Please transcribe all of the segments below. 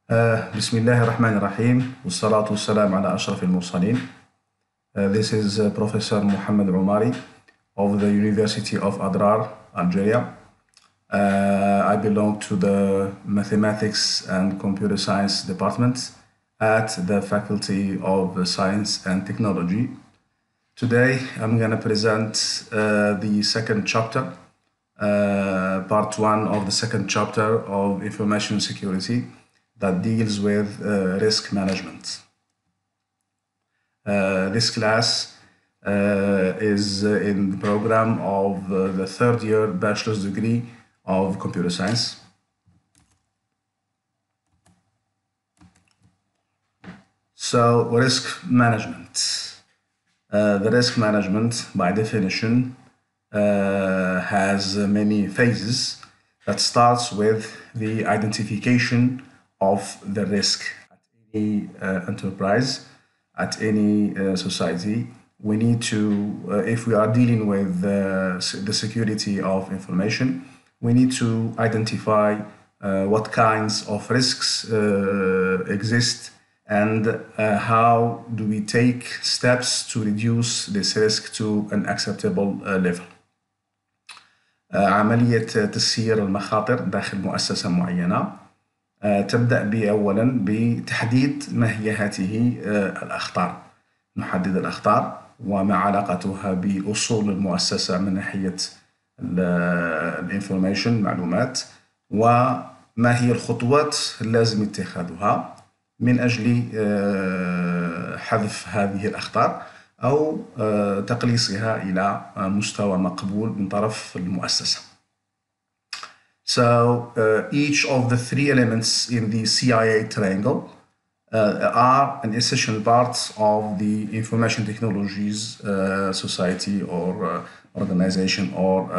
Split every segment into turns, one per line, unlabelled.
بسم الله الرحمن الرحيم والصلاة والسلام على أشرف المرسلين. This is Professor Mohammed Omari of the University of Adrar, Algeria. I belong to the Mathematics and Computer Science department at the Faculty of Science and Technology. Today I'm going to present the second chapter, part one of the second chapter of Information Security that deals with risk management. This class is in the program of the third year bachelor's degree of computer science. So, risk management. The risk management, by definition, has many phases that starts with the identification of the risk at any enterprise, at any society. We need to, if we are dealing with the security of information, we need to identify what kinds of risks exist and how do we take steps to reduce this risk to an acceptable level. عملية تسيير المخاطر داخل مؤسسة معينة تبدأ أولاً بتحديد ما هي هذه الأخطار. نحدد الأخطار وما علاقتها بأصول المؤسسة من ناحية الانفورميشن المعلومات، وما هي الخطوات اللازم اتخاذها من أجل حذف هذه الأخطار أو تقليصها إلى مستوى مقبول من طرف المؤسسة. So each of the three elements in the CIA triangle are an essential part of the information technologies society or organization or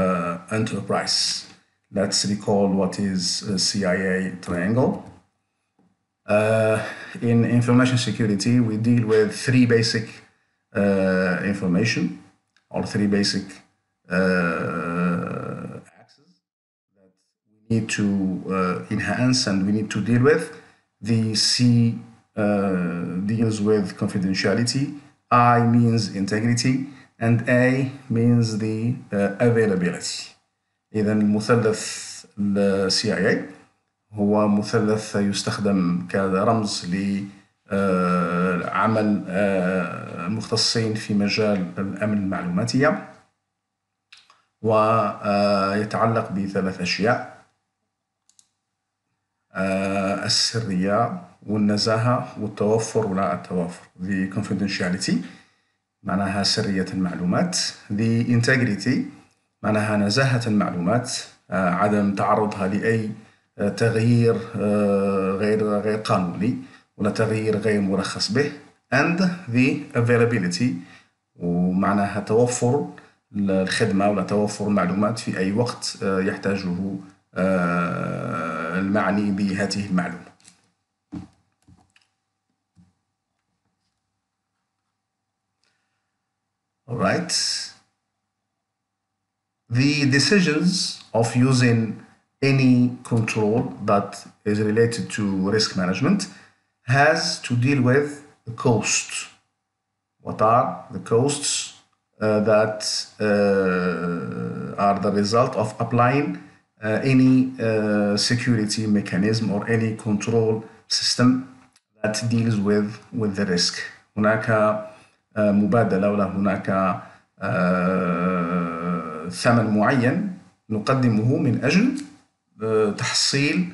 enterprise. Let's recall what is a CIA triangle. In information security, we deal with three basic information or three basic need to enhance and we need to deal with. The C deals with confidentiality, I means integrity, and A means the availability. إذا المثلث ال CIA هو مثلث يستخدم كرمز لعمل مختصين في مجال الأمن المعلوماتية، ويتعلق بثلاث أشياء: السرية والنزاهة والتوفر ولا التوافر. The confidentiality معناها سرية المعلومات. The integrity معناها نزاهة المعلومات، عدم تعرضها لأي تغيير غير قانوني ولا تغيير غير مرخص به. And the availability ومعناها توفر الخدمة ولا توفر المعلومات في أي وقت يحتاجه المعني بهذه المعلومة. All right. The decisions of using any control that is related to risk management has to deal with the costs. What are the costs that are the result of applying any security mechanism or any control system that deals with the risk. هناك مبادلة ولا هناك ثمن معين نقدمه من أجل تحصيل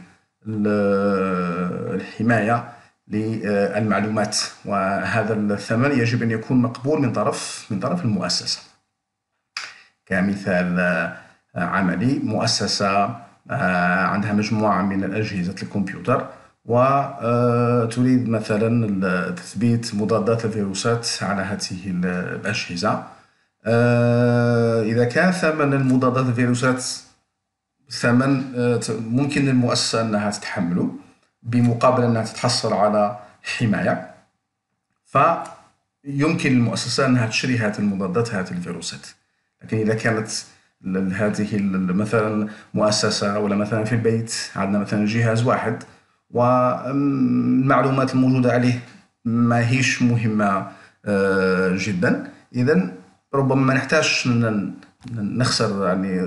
الحماية للمعلومات، وهذا الثمن يجب أن يكون مقبول من طرف المؤسسة. كمثال عملي، مؤسسة عندها مجموعة من الأجهزة الكمبيوتر وتريد مثلا تثبيت مضادات الفيروسات على هذه الأجهزة. إذا كان ثمن المضادات الفيروسات ثمن ممكن للمؤسسة أنها تتحمله بمقابل أنها تتحصل على حماية، فيمكن للمؤسسة أنها تشتري هذه المضادات هذه الفيروسات. لكن إذا كانت هذه مثلا مؤسسة ولا مثلا في البيت عندنا مثلا جهاز واحد والمعلومات الموجودة عليه ما هيش مهمة جدا. إذا ربما ما نحتاجش نخسر يعني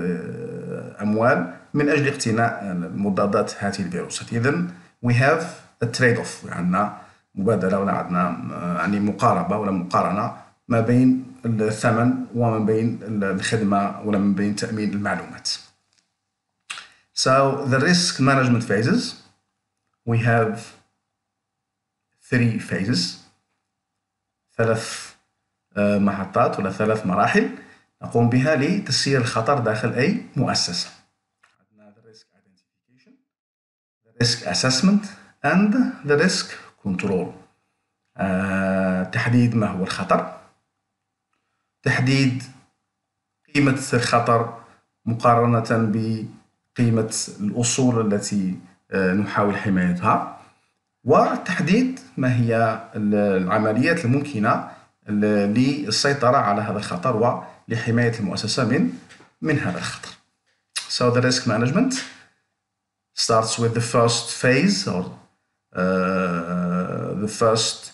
أموال من أجل اقتناء مضادات هذه الفيروسات. إذا we have a trade-off، عندنا مبادلة ولا عندنا يعني مقاربة ولا مقارنة ما بين الثمن وما بين الخدمة ولا ما بين تأمين المعلومات. So the risk management phases, we have 3 phases، 3 محطات ولا 3 مراحل نقوم بها لتسيير الخطر داخل أي مؤسسة. عندنا the risk identification، the risk assessment and the risk control. تحديد ما هو الخطر، تحديد قيمة الخطر مقارنة بقيمة الأصول التي نحاول حمايتها، وتحديد ما هي العمليات الممكنة للسيطرة على هذا الخطر ولحماية المؤسسة من هذا الخطر. So the risk management starts with the first phase, or the first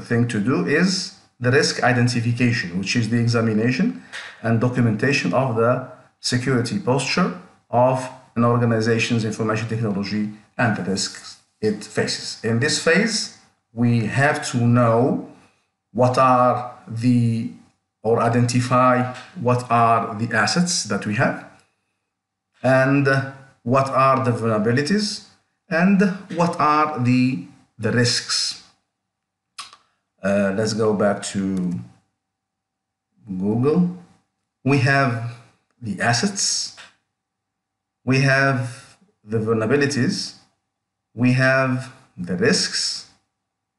thing to do is the risk identification, which is the examination and documentation of the security posture of an organization's information technology and the risks it faces. In this phase, we have to know what are the, or identify what are the assets that we have, and what are the vulnerabilities, and what are the risks. Let's go back to Google. We have the assets, we have the vulnerabilities, we have the risks,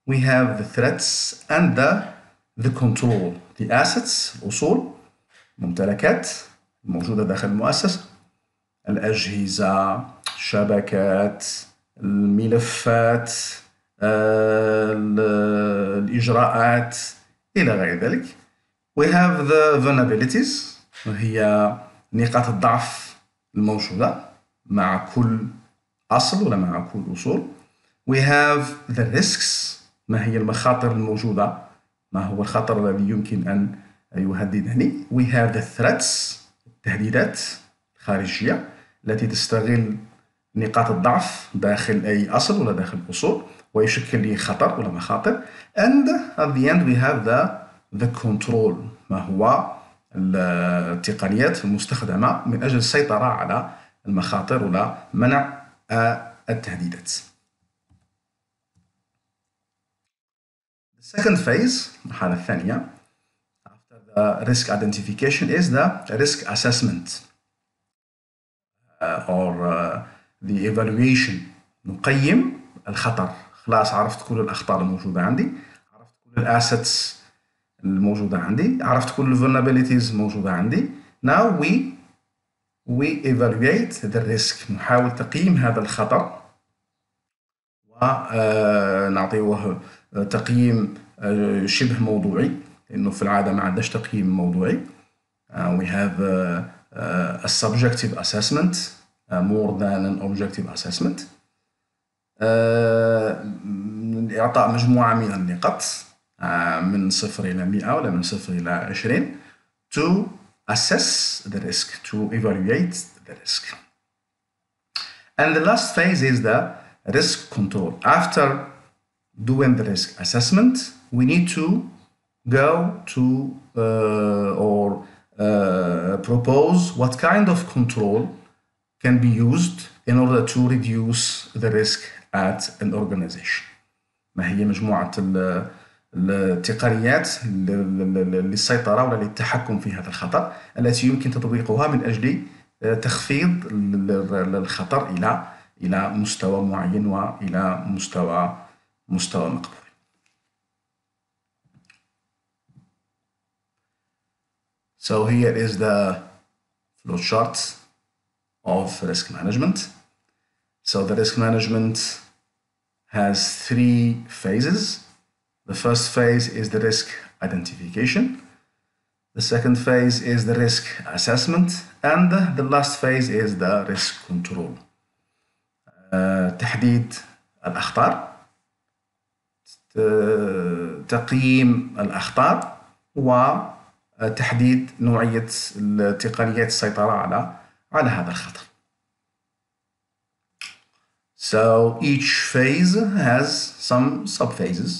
we have the threats and the control. The assets الأصول، ممتلكات موجودة داخل المؤسسة، الأجهزة، الشبكات، الملفات، الإجراءات إلى غير ذلك. We have the vulnerabilities، وهي نقاط الضعف الموجودة مع كل أصل ولا مع كل أصول. We have the risks، ما هي المخاطر الموجودة، ما هو الخطر الذي يمكن أن يهددني. We have the threats، التهديدات الخارجية التي تستغل نقاط الضعف داخل أي أصل ولا داخل أصول ويشكل لي خطر ولا مخاطر. And at the end we have the control، ما هو التقنيات المستخدمة من أجل السيطرة على المخاطر ولا منع التهديدات. The second phase، المرحلة الثانية after the risk identification is the risk assessment or the evaluation. نقيم الخطر. خلاص عرفت كل الأخطار الموجودة عندي، عرفت كل الأسيتس الموجودة عندي، عرفت كل vulnerabilities الموجودة عندي. Now we evaluate the risk، نحاول تقييم هذا الخطر ونعطيه تقييم شبه موضوعي، لأنه في العادة ما عندناش تقييم موضوعي. We have a subjective assessment more than an objective assessment. إعطاء مجموعة من النقاط من 0 إلى 100 ولا من 0 إلى 20 to assess the risk, to evaluate the risk. And the last phase is the risk control. After doing the risk assessment, we need to go to propose what kind of control can be used in order to reduce the risk at an organization. ما هي مجموعة التقنيات للسيطرة ولا للتحكم في هذا الخطر التي يمكن تطبيقها من أجل تخفيض الخطر إلى مستوى معين وإلى مستوى مقبول. So here is the flow chart of risk management. So the risk management has 3 phases. The first phase is the risk identification. The second phase is the risk assessment. And the last phase is the risk control. تحديد الأخطار، تقييم الأخطار، وتحديد نوعية تقنيات السيطرة على هذا الخطر. So each phase has some sub-phases,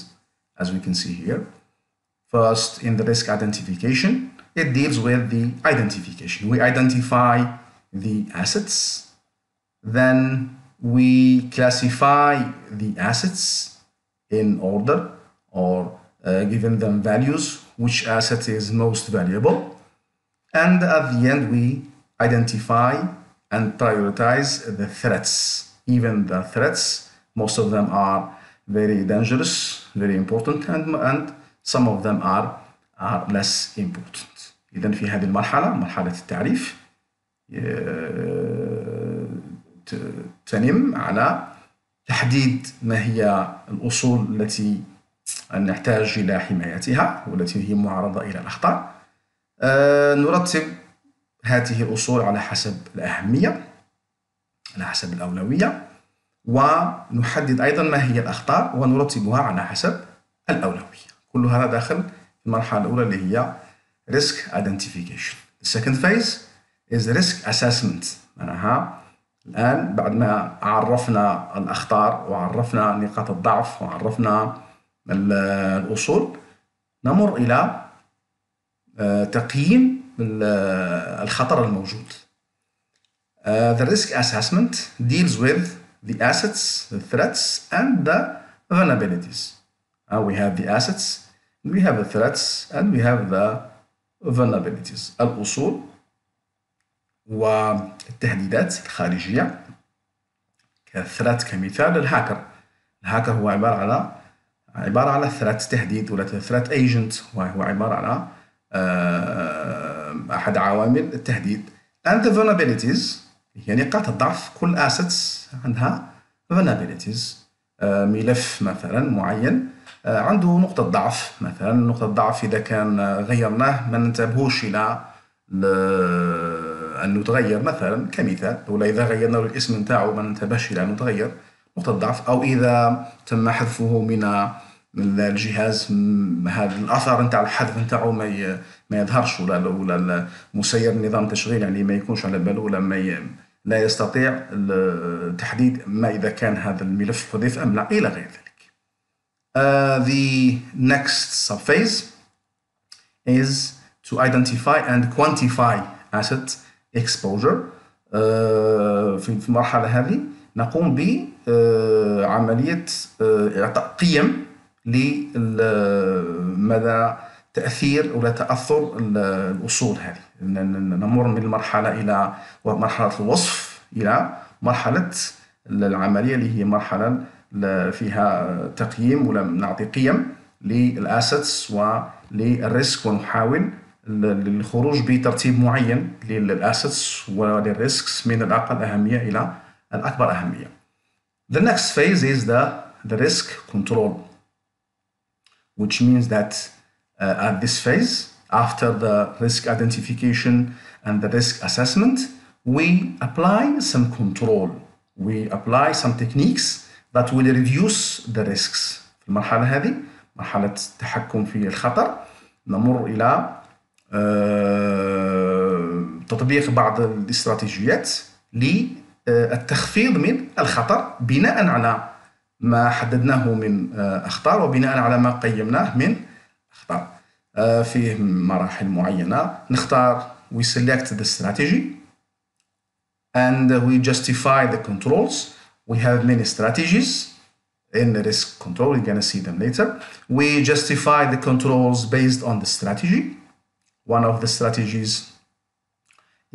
as we can see here. First, in the risk identification, it deals with the identification. We identify the assets, then we classify the assets in order or giving them values, which asset is most valuable. And at the end, we identify and prioritize the threats. Even the threats, most of them are very dangerous, very important, and some of them are less important. إذن في هذه المرحلة، مرحلة التعريف، تنم على تحديد ما هي الأصول التي نحتاج إلى حمايتها والتي هي معرضة إلى الأخطار. نرتب هذه الأصول على حسب الأهمية، على حسب الأولوية، ونحدد أيضا ما هي الأخطار ونرتبها على حسب الأولوية. كل هذا داخل المرحلة الأولى اللي هي risk identification. The second phase is risk assessment. معناها الآن بعد ما عرفنا الأخطار وعرفنا نقاط الضعف وعرفنا الأصول، نمر إلى تقييم الخطر الموجود. The risk assessment deals with the assets, the threats, and the vulnerabilities. We have the assets, we have the threats, and we have the vulnerabilities. الأصول والتهديدات الخارجية. كثرات كمثال الهاكر. الهاكر هو عبارة على ثرات تهديد ولا ثرات ايجنت، وهو عبارة على أحد عوامل التهديد. And the vulnerabilities هي نقاط الضعف. كل assets عندها vulnerabilities. ملف مثلا معين عنده نقطة ضعف، مثلا نقطة ضعف إذا كان غيرناه ما ننتبهوش إلى أنه تغير، مثلا كمثال، ولا إذا غيرنا له الاسم نتاعو ما ننتبهش إلى أنه تغير نقطة ضعف، أو إذا تم حذفه من الجهاز هذا الأثر نتاع الحذف نتاعو ما يظهرش، ولا مسير نظام تشغيل يعني ما يكونش على باله، ولا لا يستطيع تحديد ما إذا كان هذا الملف حذف أم لا، إلى غير ذلك. The next subphase is to identify and quantify asset exposure. في المرحلة هذه نقوم بعملية إعطاء قيم لمدى تأثير ولا تأثر الأصول هذه. نمر من المرحلة إلى مرحلة الوصف إلى مرحلة العملية اللي هي مرحلة فيها تقييم ولا نعطي قيم للأسيتس وللريسك، ونحاول الخروج بترتيب معين للأسيتس وللريسكس من الأقل أهمية إلى الأكبر أهمية. The next phase is the risk control, which means that at this phase, after the risk identification and the risk assessment, we apply some control. We apply some techniques that will reduce the risks. في المرحلة هذه، مرحلة التحكم في الخطر، نمر إلى تطبيق بعض الاستراتيجيات للتخفيض من الخطر بناء على ما حددناه من أخطار وبناء على ما قيمناه من أخطار. فيه مراحل معينة نختار. We select the strategy and we justify the controls. We have many strategies in the risk control. We're going to see them later. We justify the controls based on the strategy. One of the strategies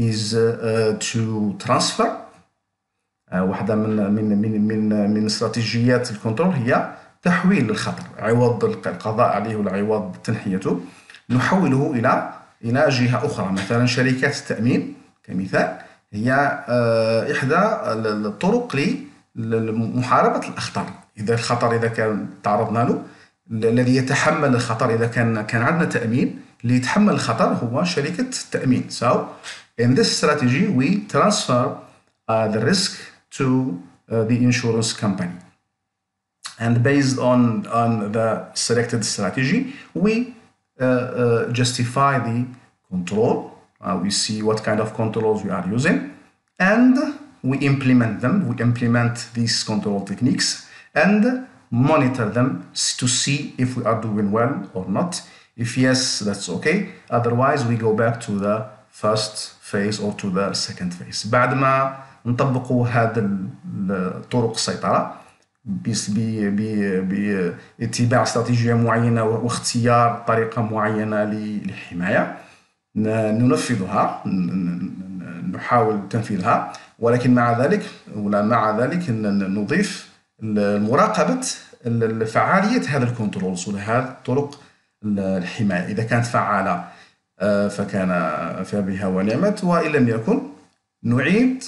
is to transfer. واحدة من استراتيجيات الكنترول هي تحويل الخطر، عوض القضاء عليه ولا عوض تنحيته نحوله إلى جهة أخرى. مثلا شركات التأمين كمثال هي إحدى الطرق لمحاربة الأخطار. إذا الخطر إذا كان تعرضنا له، الذي يتحمل الخطر إذا كان عندنا تأمين، اللي يتحمل الخطر هو شركة التأمين. So in this strategy we transfer the risk to the insurance company. And based on the selected strategy, we justify the control. We see what kind of controls we are using, and we implement them. We implement these control techniques and monitor them to see if we are doing well or not. If yes, that's okay. Otherwise, we go back to the first phase or to the second phase. بعد ما نطبقوا هذه طرق السيطرة باتباع استراتيجية معينة واختيار طريقة معينة للحماية، ننفذها، نحاول تنفيذها، ولكن مع ذلك نضيف مراقبة فعالية هذا الكنترولز وهذه طرق الحماية. إذا كانت فعالة فبها ونعمت، وإن لم يكن نعيد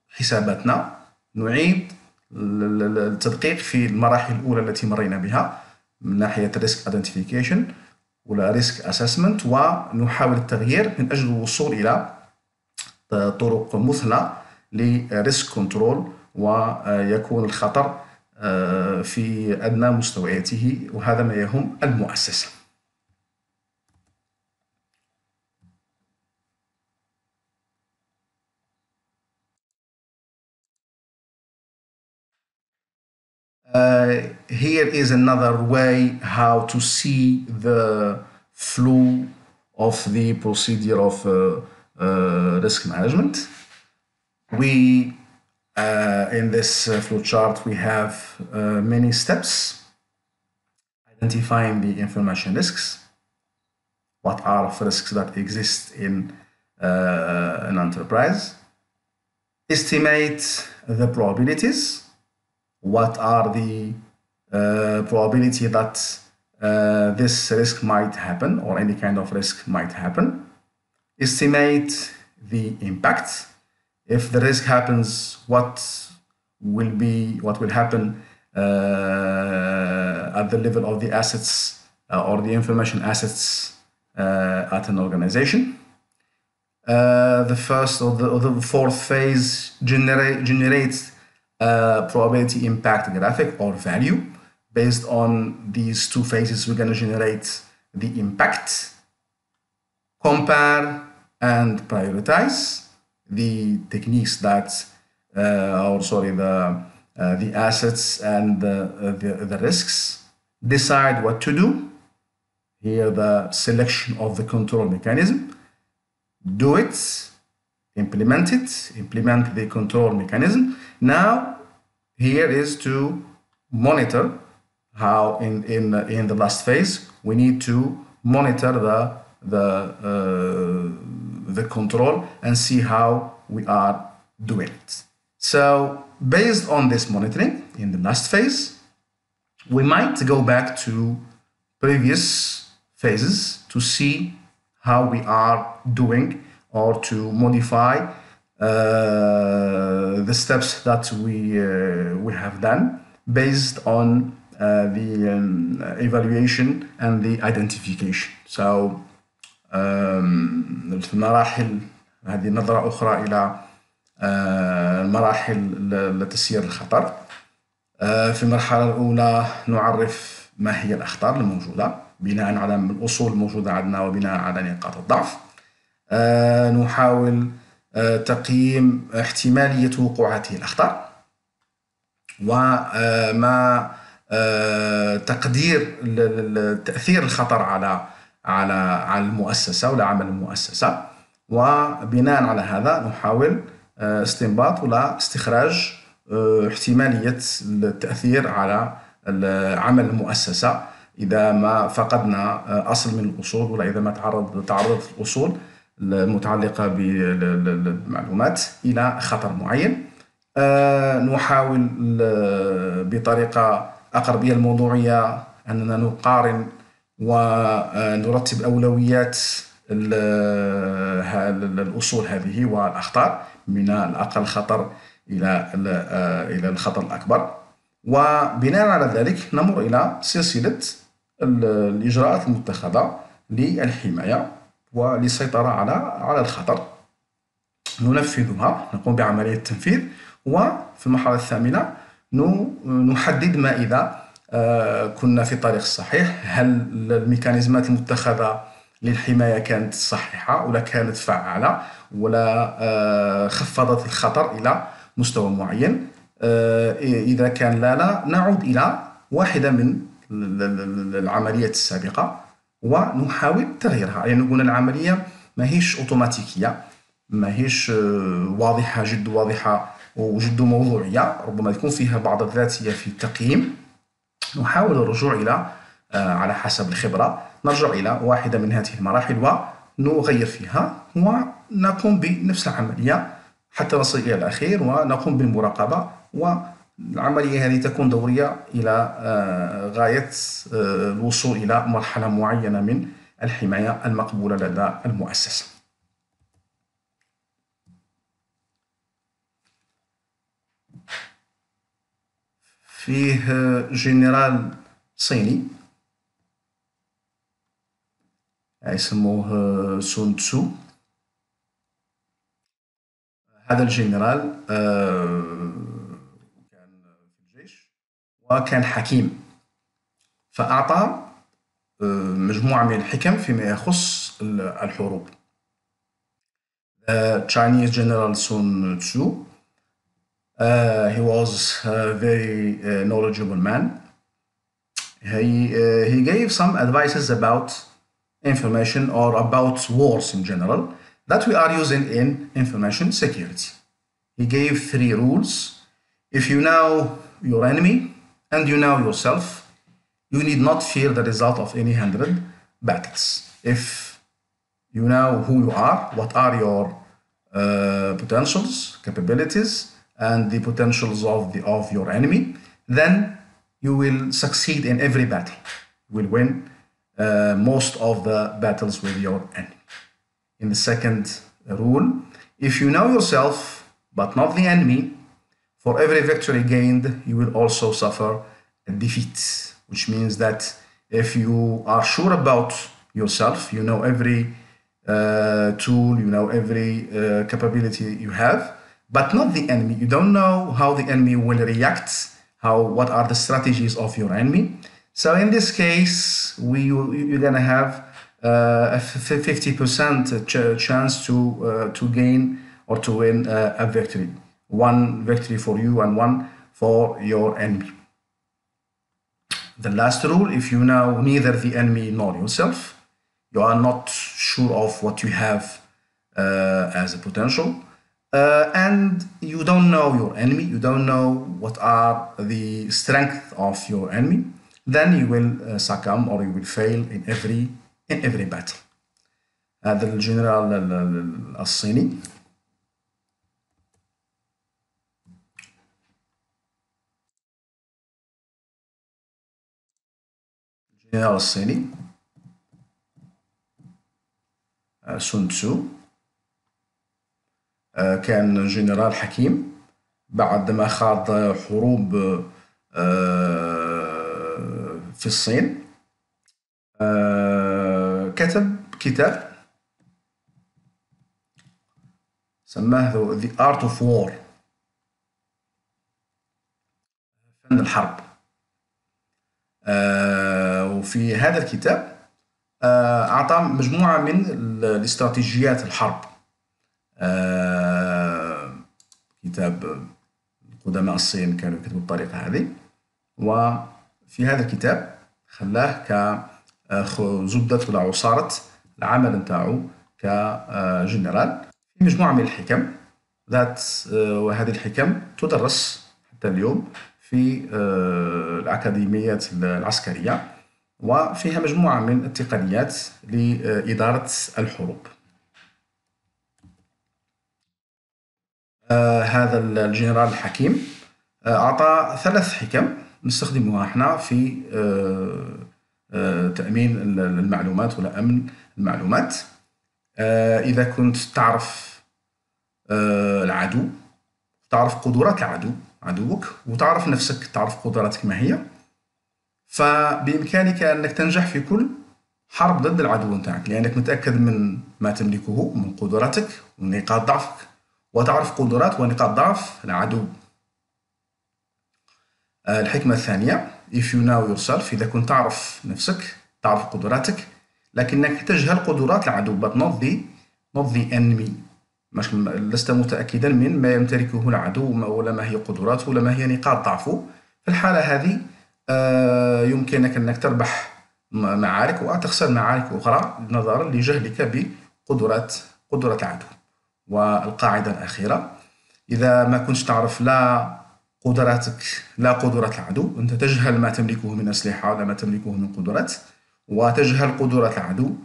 حساباتنا، نعيد التدقيق في المراحل الأولى التي مرينا بها من ناحية risk identification ولا risk assessment، ونحاول التغيير من أجل الوصول إلى طرق مثلى لريسك كنترول، ويكون الخطر في أدنى مستوياته، وهذا ما يهم المؤسسة. Here is another way how to see the flow of the procedure of risk management. We in this flow chart we have many steps: identifying the information risks, what are risks that exist in an enterprise, estimate the probabilities, what are the probability that this risk might happen or any kind of risk might happen, estimate the impact. If the risk happens, what will happen at the level of the assets or the information assets at an organization. The first or the fourth phase generates probability impact graphic or value. Based on these two phases, we're going to generate the impact, compare and prioritize the techniques that, the assets and the risks, decide what to do. Here, the selection of the control mechanism, do it, implement the control mechanism. Now, here is to monitor how in the last phase we need to monitor the control and see how we are doing it. So based on this monitoring in the last phase, we might go back to previous phases to see how we are doing or to modify the steps that we have done based on the evaluation and the identification. So في المراحل هذه نظرة أخرى إلى مراحل تسيير الخطر. في المرحلة الأولى نعرف ما هي الأخطار الموجودة بناء على الأصول الموجودة عندنا وبناء على نقاط الضعف. نحاول تقييم احتمالية وقوع هذه الأخطار وما تقدير تأثير الخطر على المؤسسة ولا عمل المؤسسة، وبناء على هذا نحاول استنباط ولا استخراج احتمالية التأثير على عمل المؤسسة إذا ما فقدنا أصل من الأصول ولا إذا ما تعرضت الأصول المتعلقة بالمعلومات إلى خطر معين. نحاول بطريقة أقربية الموضوعية أننا نقارن ونرتب أولويات الأصول هذه والأخطار من الأقل خطر إلى الخطر الأكبر، وبناء على ذلك نمر إلى سلسلة الإجراءات المتخذة للحماية وللسيطرة على الخطر. ننفذها، نقوم بعملية التنفيذ، وفي المرحلة الثامنة نحدد ما إذا كنا في الطريق الصحيح، هل الميكانيزمات المتخذة للحماية كانت صحيحة ولا كانت فعالة ولا خفضت الخطر إلى مستوى معين. إذا كان لا نعود إلى واحدة من العمليات السابقة ونحاول تغييرها، يعني قلنا العملية ماهيش أوتوماتيكية، ماهيش واضحة جد واضحة وجد موضوعية، ربما يكون فيها بعض الذاتية في التقييم. نحاول الرجوع إلى على حسب الخبرة نرجع إلى واحدة من هذه المراحل ونغير فيها ونقوم بنفس العملية حتى نصل إلى الأخير ونقوم بالمراقبة، والعملية هذه تكون دورية إلى غاية الوصول إلى مرحلة معينة من الحماية المقبولة لدى المؤسسة. فيه جنرال صيني يسموه سون تسو. هذا الجنرال كان في الجيش وكان حكيم، فأعطى مجموعة من الحكم فيما يخص الحروب. Chinese General Sun Tzu. He was a very knowledgeable man. He gave some advices about information or about wars in general that we are using in information security. He gave 3 rules. If you know your enemy and you know yourself, you need not fear the result of any 100 battles. If you know who you are, what are your potentials, capabilities, and the potentials of your enemy, then you will succeed in every battle. You will win most of the battles with your enemy. In the second rule, if you know yourself but not the enemy, for every victory gained, you will also suffer a defeat, which means that if you are sure about yourself, you know every tool, you know every capability you have, but not the enemy. You don't know how the enemy will react, what are the strategies of your enemy. So in this case, you're gonna have a 50% chance to gain or to win a victory. One victory for you and one for your enemy. The last rule, if you know neither the enemy nor yourself, you are not sure of what you have as a potential, and you don't know your enemy, you don't know what are the strength of your enemy, then you will succumb or you will fail in every battle. هذا الجنرال الصيني. الجنرال الصيني سون تسو كان جنرال حكيم بعد ما خاض حروب في الصين. كتب كتاب سماه The Art of War، فن الحرب. وفي هذا الكتاب أعطى مجموعة من الاستراتيجيات الحرب. كتاب قدماء الصين كانوا يكتبوا بالطريقة هذه، وفي هذا الكتاب خلاه كزبدة ولا عصارة العمل نتاعو كجنرال في مجموعة من الحكم وهذه الحكم تدرس حتى اليوم في الأكاديميات العسكرية، وفيها مجموعة من التقنيات لإدارة الحروب. هذا الجنرال الحكيم أعطى 3 حكم نستخدمها احنا في تأمين المعلومات ولا أمن المعلومات. إذا كنت تعرف العدو، تعرف قدرات عدوك وتعرف نفسك، تعرف قدراتك ما هي، فبإمكانك أنك تنجح في كل حرب ضد العدو نتاعك، لأنك متأكد من ما تملكه من قدراتك ونقاط ضعفك وتعرف قدرات ونقاط ضعف العدو. الحكمة الثانية if you know yourself، إذا كنت تعرف نفسك، تعرف قدراتك، لكنك تجهل قدرات العدو but not the enemy. لست متأكدا من ما يمتلكه العدو ولا ما هي قدراته ولا ما هي نقاط ضعفه. في الحالة هذه يمكنك أنك تربح معارك وتخسر معارك أخرى نظرا لجهلك بقدرات العدو. والقاعدة الأخيرة، إذا ما كنتش تعرف لا قدراتك لا قدرات العدو، أنت تجهل ما تملكه من أسلحة ولا ما تملكه من قدرات، وتجهل قدرات العدو،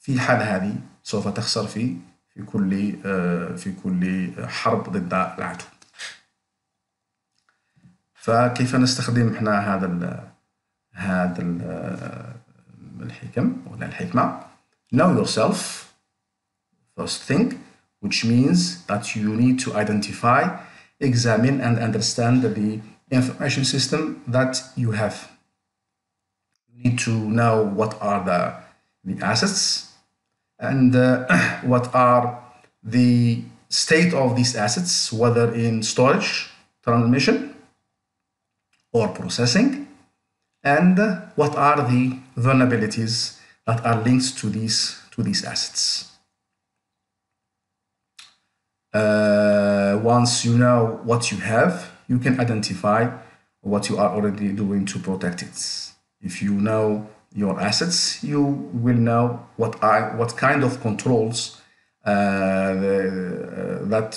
في الحالة هذه سوف تخسر في كل حرب ضد العدو. فكيف نستخدم احنا هذا الحكم ولا الحكمة؟ know yourself first thing, which means that you need to identify, examine and understand the information system that you have. You need to know what are the assets and what are the state of these assets, whether in storage, transmission or processing, and what are the vulnerabilities that are linked to these assets. Once you know what you have, you can identify what you are already doing to protect it. If you know your assets, you will know what kind of controls that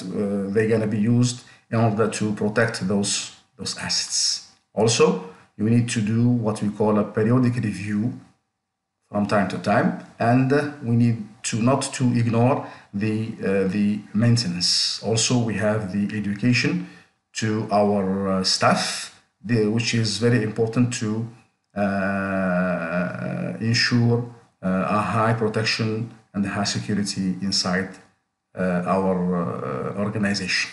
they're going to be used in order to protect those assets. Also, you need to do what we call a periodic review from time to time, and we need not to ignore the maintenance. Also, we have the education to our staff, which is very important to ensure a high protection and high security inside our organization.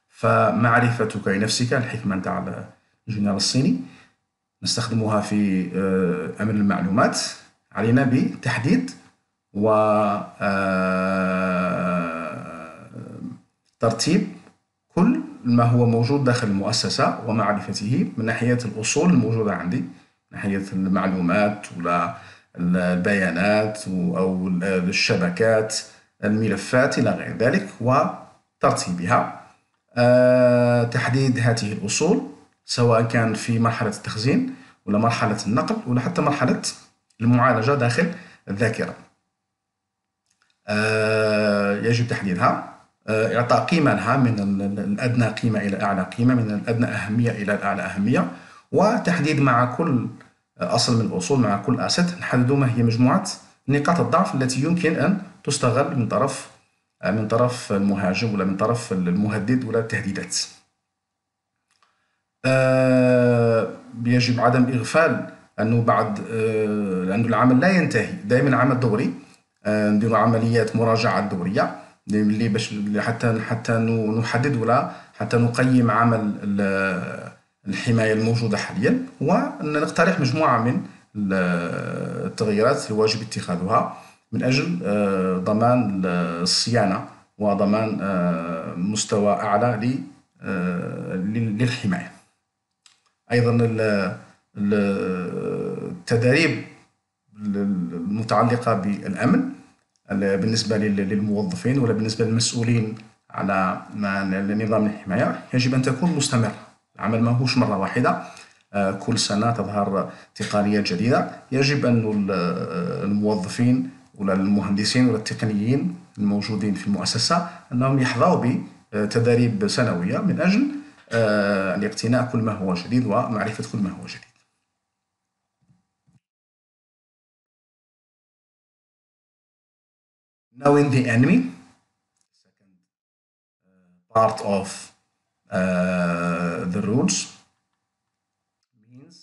فمعرفتك لنفسك، الحكمة نتاع الجنرال الصيني، نستخدمها في أمن المعلومات. علينا بتحديد وترتيب كل ما هو موجود داخل المؤسسة ومعرفته من ناحية الأصول الموجودة عندي، من ناحية المعلومات ولا البيانات أو الشبكات، الملفات إلى غير ذلك، وترتيبها. تحديد هذه الأصول سواء كان في مرحلة التخزين ولا مرحلة النقل ولا حتى مرحلة المعالجة داخل الذاكرة. يجب تحديدها، إعطاء قيمة لها من الأدنى قيمة إلى أعلى قيمة، من الأدنى أهمية إلى الأعلى أهمية، وتحديد مع كل أصل من الأصول، مع كل أسد، نحدد ما هي مجموعة نقاط الضعف التي يمكن أن تستغل من طرف المهاجم ولا من طرف المهدد ولا التهديدات. يجب عدم إغفال أنه لأن العمل لا ينتهي، دائما عمل دوري، ندير عمليات مراجعة دورية اللي باش حتى نحدد ولا حتى نقيم عمل الحماية الموجودة حاليا، ونقترح مجموعة من التغييرات الواجب اتخاذها من أجل ضمان الصيانة وضمان مستوى أعلى للحماية. أيضا التدريب المتعلقة بالأمن بالنسبة للموظفين ولا بالنسبة للمسؤولين على نظام الحماية يجب أن تكون مستمرة. العمل ما هوش مرة واحدة، كل سنة تظهر تقنيات جديدة. يجب أن الموظفين ولا المهندسين ولا التقنيين الموجودين في المؤسسة أنهم يحظوا بتدريب سنوية من أجل الاقتناء كل ما هو جديد ومعرفة كل ما هو جديد. Knowing the enemy, second part of the rules, means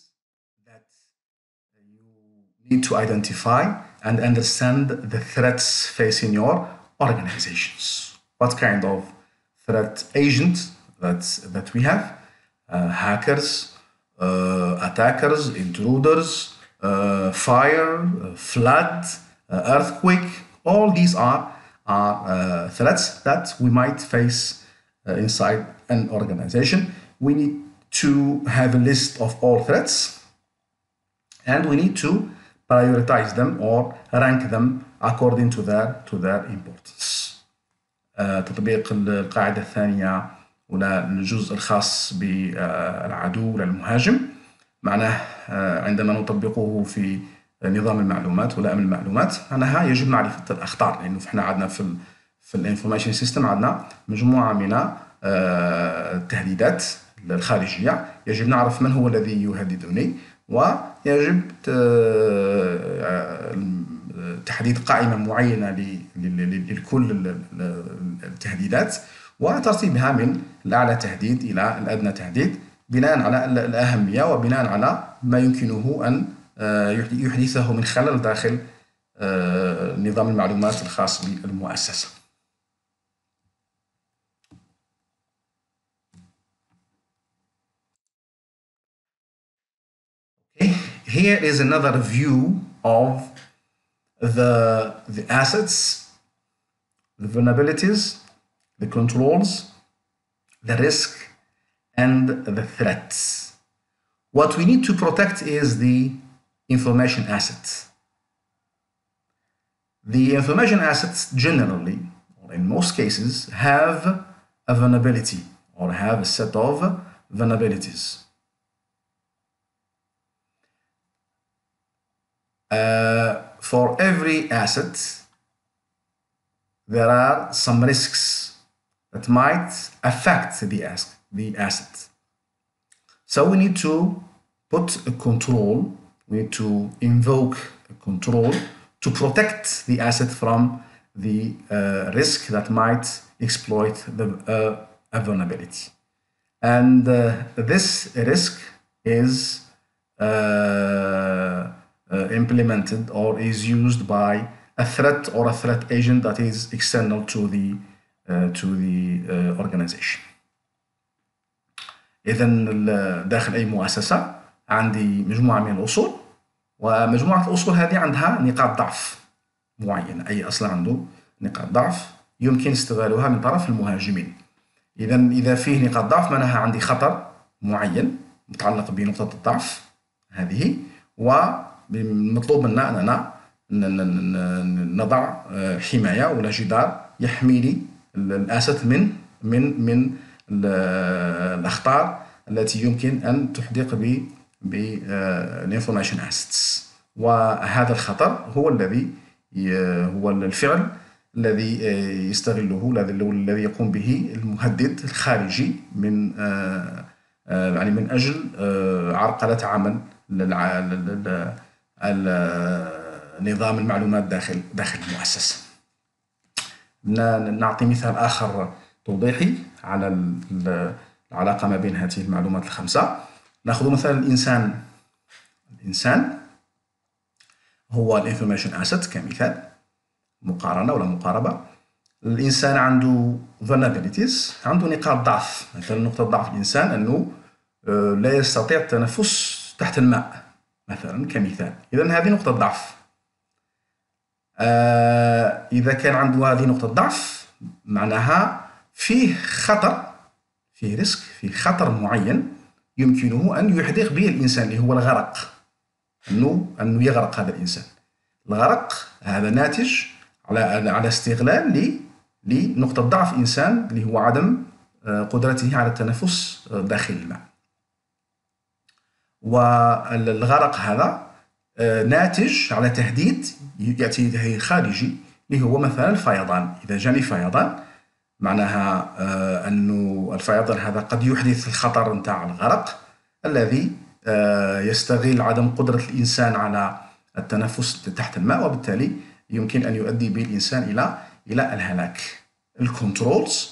that you need to identify and understand the threats facing your organizations. What kind of threat agent that we have? Hackers, attackers, intruders, fire, flood, earthquake. All these are are threats that we might face inside an organization. We need to have a list of all threats, and we need to prioritize them or rank them according to their importance. تطبيق القاعدة الثانية ولا الجزء الخاص بالعدو ولا المهاجم، معناه عندما نطبقه في نظام المعلومات ولا أمن المعلومات، معناها يجب معرفة الأخطار، لأنه احنا عندنا في الانفورميشن سيستم عندنا مجموعة من التهديدات الخارجية، يجب نعرف من هو الذي يهددني، ويجب تحديد قائمة معينة لكل التهديدات وترتيبها من الأعلى تهديد إلى الأدنى تهديد بناء على الأهمية وبناء على ما يمكنه أن يحدثه من خلل داخل نظام المعلومات الخاص بالمؤسسة. Okay. Here is another view of the assets, the vulnerabilities, the controls, the risk, and the threats. What we need to protect is the information asset. The information assets generally, or in most cases, have a vulnerability or have a set of vulnerabilities. For every asset, there are some risks that might affect the asset. So we need to put a control, we need to invoke a control to protect the asset from the risk that might exploit a vulnerability. And this risk is implemented or is used by a threat or a threat agent that is external to the organization. إذن داخل أي مؤسسة عندي مجموعة من الأصول، ومجموعة الأصول هذه عندها نقاط ضعف معينة. أي أصل عنده نقاط ضعف يمكن استغلالها من طرف المهاجمين. إذا فيه نقاط ضعف معناها عندي خطر معين متعلق بنقطة الضعف هذه، ومطلوب منا أننا نضع حماية ولا جدار يحمي لي الأسد من الأخطار التي يمكن أن تحدق بالinformation assets. وهذا الخطر هو الفعل الذي يستغله الذي يقوم به المهدد الخارجي من يعني من أجل عرقلة عمل نظام المعلومات داخل المؤسسة. نعطي مثال آخر توضيحي على العلاقة ما بين هذه المعلومات الخمسة. نأخذ مثلا الإنسان هو الانفورميشن asset كمثال مقارنة ولا مقاربة. الإنسان عنده vulnerabilities، عنده نقاط ضعف. مثلا نقطة ضعف الإنسان أنه لا يستطيع التنفس تحت الماء مثلا كمثال. إذن هذه نقطة ضعف. إذا كان عنده هذه نقطة ضعف معناها فيه خطر، فيه ريسك، فيه خطر معين يمكنه أن يحدق به الإنسان اللي هو الغرق، أنه يغرق هذا الإنسان. الغرق هذا ناتج على استغلال لنقطة ضعف إنسان اللي هو عدم قدرته على التنفس داخل الماء. والغرق هذا ناتج على تهديد يأتي خارجي اللي هو مثلا الفيضان. إذا جاني فيضان معناها أنه الفيضان هذا قد يحدث الخطر نتاع الغرق الذي يستغل عدم قدرة الإنسان على التنفس تحت الماء، وبالتالي يمكن أن يؤدي به الإنسان إلى الهلاك. الكنترولز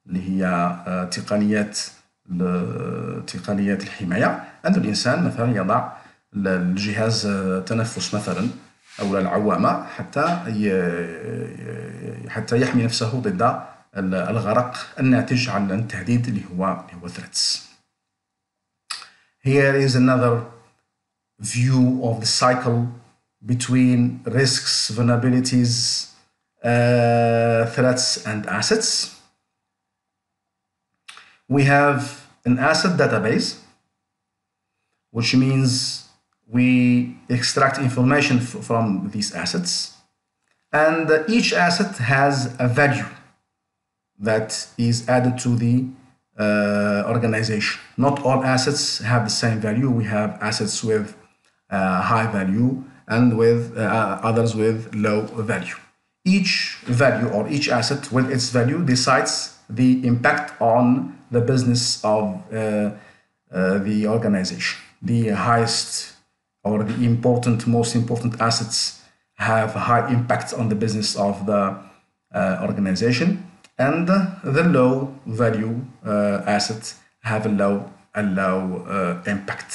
اللي هي تقنيات الحماية، أن الإنسان مثلا يضع الجهاز التنفس مثلا أو العوامة حتى يحمي نفسه ضد الغرق الناتج عن التهديد اللي هو threats. Here is another view of the cycle between risks, vulnerabilities, threats and assets. We have an asset database, which means we extract information from these assets, and each asset has a value that is added to the organization. Not all assets have the same value. We have assets with high value and with others with low value. Each value or each asset with its value decides the impact on the business of the organization. The highest or the most important assets have a high impact on the business of the organization, and the low value assets have a low impact.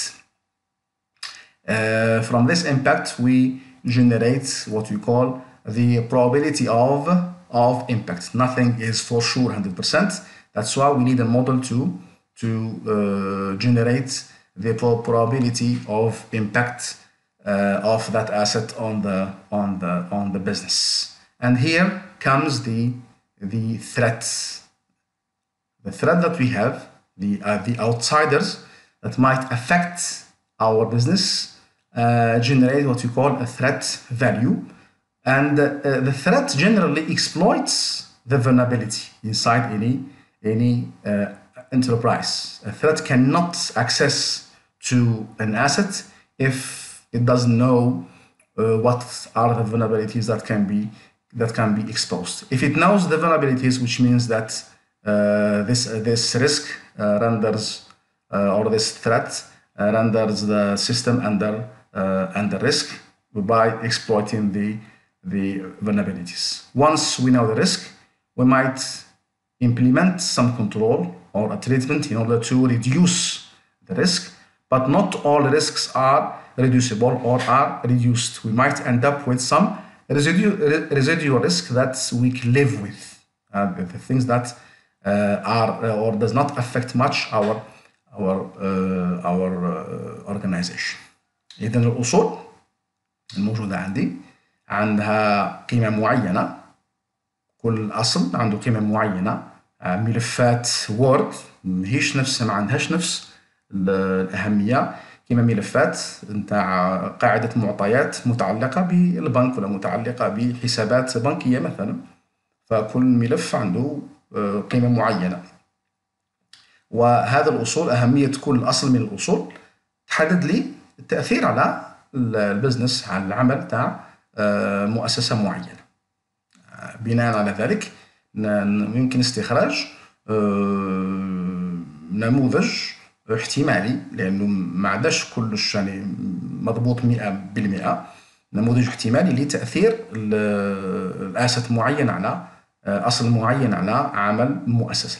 From this impact, we generate what we call the probability of impact. Nothing is for sure 100%. That's why we need a model to generate the probability of impact of that asset on the business. And here comes the threat. The threat that we have, the outsiders that might affect our business, generate what we call a threat value. And the threat generally exploits the vulnerability inside any enterprise. A threat cannot access to an asset if it doesn't know what are the vulnerabilities that can be exposed. If it knows the vulnerabilities, which means that this risk renders or this threat renders the system under risk by exploiting the vulnerabilities. Once we know the risk, we might implement some control or a treatment in order to reduce the risk, but not all risks are reducible or are reduced. We might end up with some residual risk that we can live with, the things that are or does not affect much our organization. إذا الأصول الموجودة عندي عندها قيمة معينة. كل أصل عنده قيمة معينة. ملفات وورد ما عندهاش نفس الأهمية كما ملفات نتاع قاعدة معطيات متعلقة بالبنك ولا متعلقة بحسابات بنكية مثلا. فكل ملف عنده قيمة معينة، وهذا الأصول أهمية كل أصل من الأصول تحدد لي التأثير على البزنس، على العمل تاع مؤسسة معينة. بناء على ذلك يمكن استخراج نموذج احتمالي، لأنه ما عادش كلش يعني مضبوط 100%. نموذج احتمالي لتأثير الأسد معين على أصل معين على عمل مؤسسة.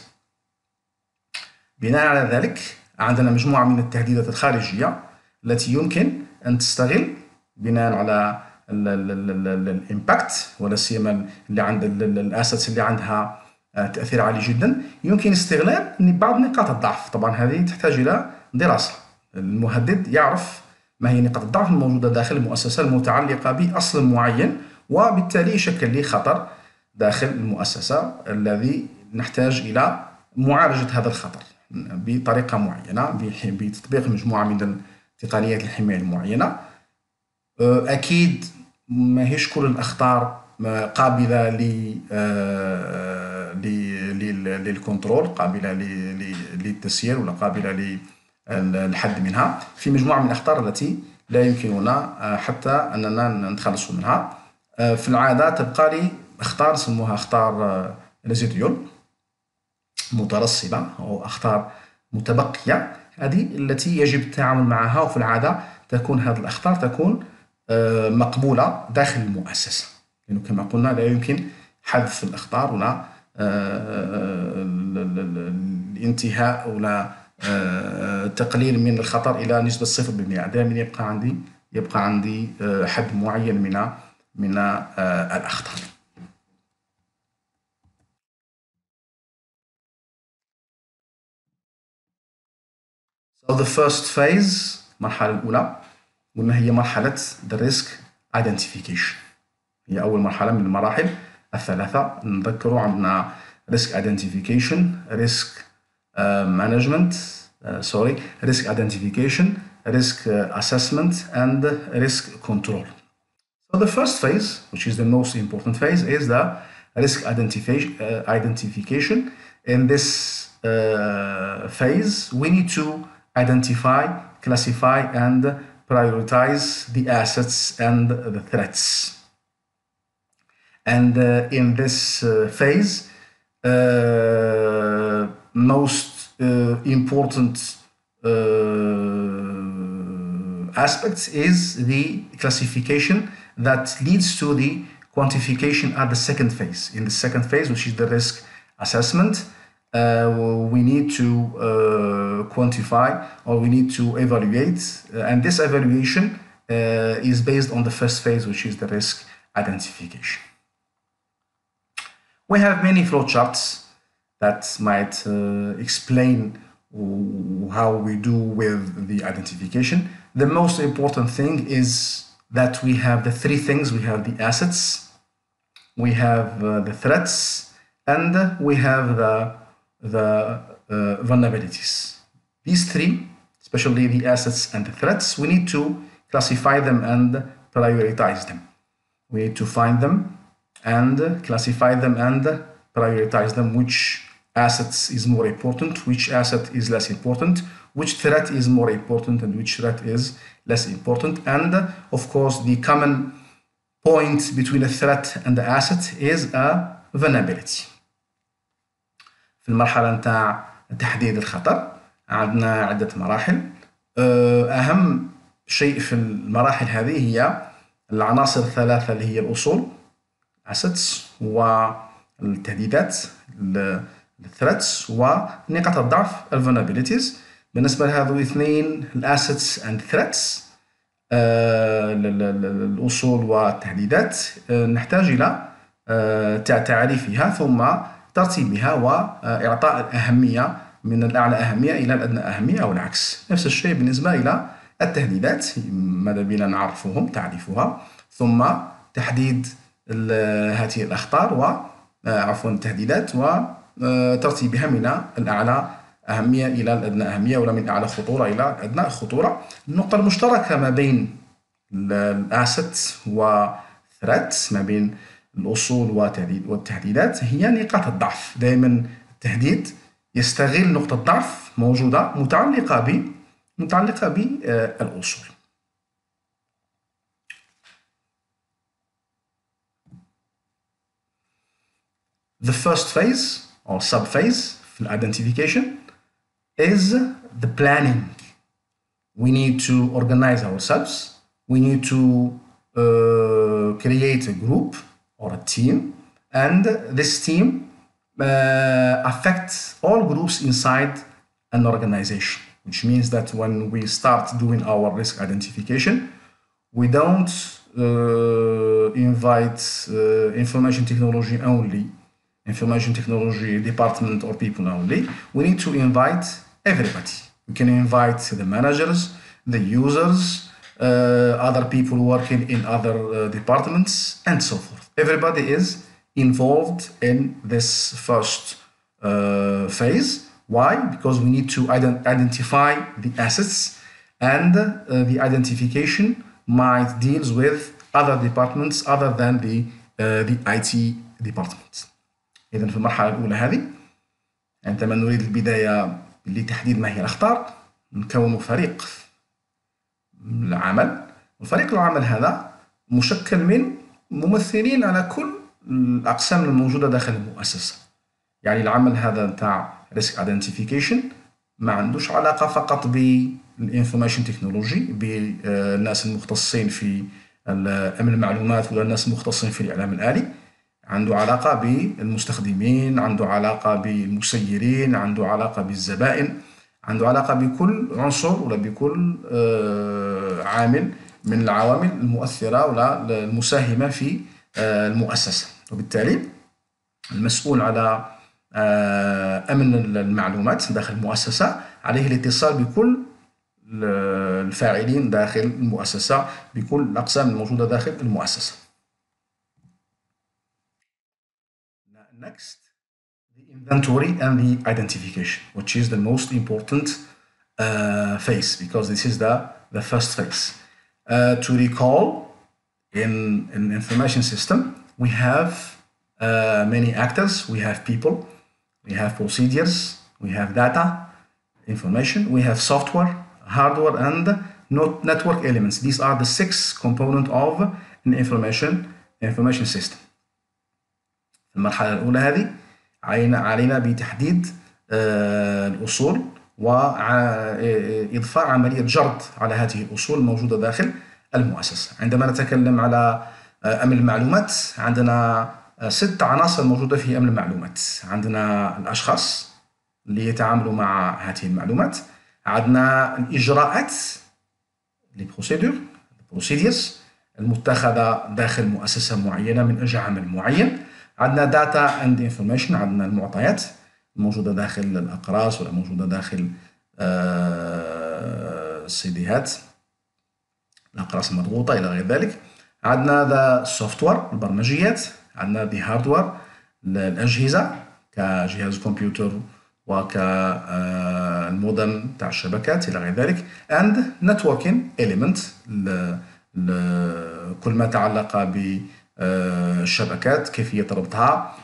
بناء على ذلك عندنا مجموعة من التهديدات الخارجية التي يمكن أن تستغل بناء على الامباكت، ولا سيما اللي عند الاسيتس اللي عندها تأثير عالي جدا، يمكن استغلال بعض نقاط الضعف. طبعا هذه تحتاج إلى دراسة. المهدد يعرف ما هي نقاط الضعف الموجودة داخل المؤسسة المتعلقة بأصل معين، وبالتالي يشكل لي خطر داخل المؤسسة الذي نحتاج إلى معالجة هذا الخطر بطريقة معينة بتطبيق مجموعة من تقنيات الحماية المعينة. أكيد ما هيش كل الأخطار قابلة للكنترول، قابلة للتسيير ولا قابلة للحد منها. في مجموعة من الأخطار التي لا يمكننا حتى أننا نتخلص منها. في العادة تبقى لي أخطار نسموها أخطار ريزيديول مترسبة أو أخطار متبقية، هذه التي يجب التعامل معها. وفي العادة تكون هذه الأخطار تكون مقبولة داخل المؤسسة، لأنه كما قلنا لا يمكن حذف الأخطار ولا الانتهاء ولا تقليل من الخطر إلى نسبة 0%. دائما يبقى عندي حد معين من الأخطار. So the first phase، المرحلة الأولى قلنا هي مرحلة the risk identification، هي أول مرحلة من المراحل الثلاثة. نذكروا عندنا risk identification, risk management, risk identification, risk assessment, and risk control. So the first phase, which is the most important phase, is the risk identification. In this phase, we need to identify, classify, and prioritize the assets and the threats. And in this phase, most important aspects is the classification that leads to the quantification at the second phase. In the second phase, which is the risk assessment, we need to quantify, or we need to evaluate, and this evaluation is based on the first phase, which is the risk identification. We have many flowcharts that might explain how we do with the identification. The most important thing is that we have the three things. We have the assets, we have the threats, and we have the vulnerabilities. These three, especially the assets and the threats, we need to classify them and prioritize them. We need to find them and classify them and prioritize them. Which assets is more important, which asset is less important, which threat is more important, and which threat is less important. And of course, the common point between a threat and the asset is a vulnerability. في المرحلة نتاع تحديد الخطر عندنا عدة مراحل. أهم شيء في المراحل هذه هي العناصر الثلاثة اللي هي الأصول assets والتهديدات الثريتس ونقاط الضعف vulnerabilities. بالنسبة لهذو الاثنين الاسيتس and threats الأصول والتهديدات نحتاج إلى تعريفها ثم ترتيبها وإعطاء الأهمية من الأعلى أهمية إلى الأدنى أهمية أو العكس. نفس الشيء بالنسبة إلى التهديدات، ماذا بنا نعرفهم تعريفها ثم تحديد هذه الأخطار التهديدات وترتيبها من الأعلى أهمية إلى الأدنى أهمية ولا من أعلى خطورة إلى أدنى خطورة. النقطة المشتركة ما بين الأسيت والثريت، ما بين الأصول والتهديدات، هي نقاط الضعف. دائما التهديد يستغل نقطة ضعف موجودة متعلقة بالأصول. The first phase or sub-phase في identification is the planning. We need to organize ourselves. We need to create a group or a team, and this team affects all groups inside an organization, which means that when we start doing our risk identification, we don't invite information technology department or people only. We need to invite everybody. We can invite the managers, the users, other people working in other departments, and so forth. Everybody is involved in this first phase. Why? Because we need to identify the assets, and the identification might deals with other departments other than the IT department. إذن في المرحلة الأولى هذه عندما نريد البداية لتحديد ما هي الأخطار، نكون فريق العمل. وفريق العمل هذا مشكل من ممثلين على كل الأقسام الموجودة داخل المؤسسة. يعني العمل هذا نتاع risk identification ما عندوش علاقة فقط بالinformation technology، بالناس المختصين في أمن المعلومات ولا الناس المختصين في الإعلام الآلي. عنده علاقة بالمستخدمين، عنده علاقة بالمسيرين، عنده علاقة بالزبائن، عنده علاقة بكل عنصر ولا بكل عامل من العوامل المؤثرة ولا المساهمة في المؤسسة. وبالتالي المسؤول على أمن المعلومات داخل المؤسسة عليه الاتصال بكل الفاعلين داخل المؤسسة، بكل الأقسام الموجودة داخل المؤسسة. Next, the inventory and the identification, which is the most important phase, because this is the first phase. To recall, in an information system, we have many actors. We have people, we have procedures, we have data, information, we have software, hardware, and network elements. These are the 6 components of an information system. في المرحلة الأولى هذه علينا بتحديد الأصول وإضفاء عملية جرد على هذه الأصول الموجودة داخل المؤسسة. عندما نتكلم على أمن المعلومات، عندنا 6 عناصر موجودة في أمن المعلومات. عندنا الأشخاص اللي يتعاملوا مع هذه المعلومات، عندنا الإجراءات procedures المتخذة داخل مؤسسة معينة من أجل عمل معين. عندنا data and information، عندنا المعطيات الموجودة داخل الأقراص ولا موجودة داخل السيديهات، الأقراص المضغوطة إلى غير ذلك. عندنا the software البرمجيات، عندنا the hardware الأجهزة كجهاز الكمبيوتر وكالمودم تاع الشبكات إلى غير ذلك. and networking element كل ما تعلق بالشبكات، كيفية ربطها،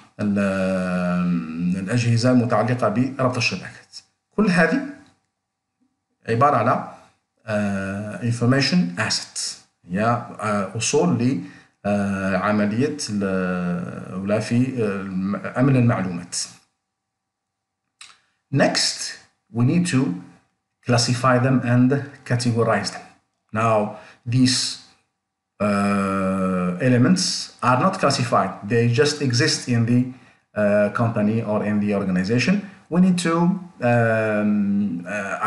الأجهزة المتعلقة بربط الشبكات. كل هذه عبارة على information asset، هي أصول لعملية ولا في أمن المعلومات. Next, we need to classify them and categorize them. Now, these elements are not classified. They just exist in the company or in the organization. We need to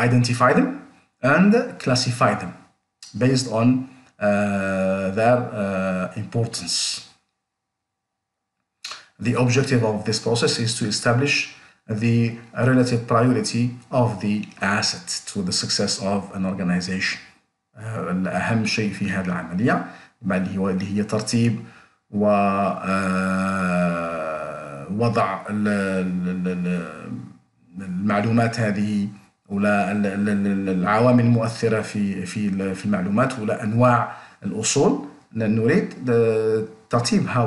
identify them and classify them based on their importance. The objective of this process is to establish the relative priority of the asset to the success of an organization. الأهم شيء في هذه العملية اللي هي ترتيب ووضع المعلومات هذه ولا العوامل المؤثرة في المعلومات ولا أنواع الأصول. نريد ترتيبها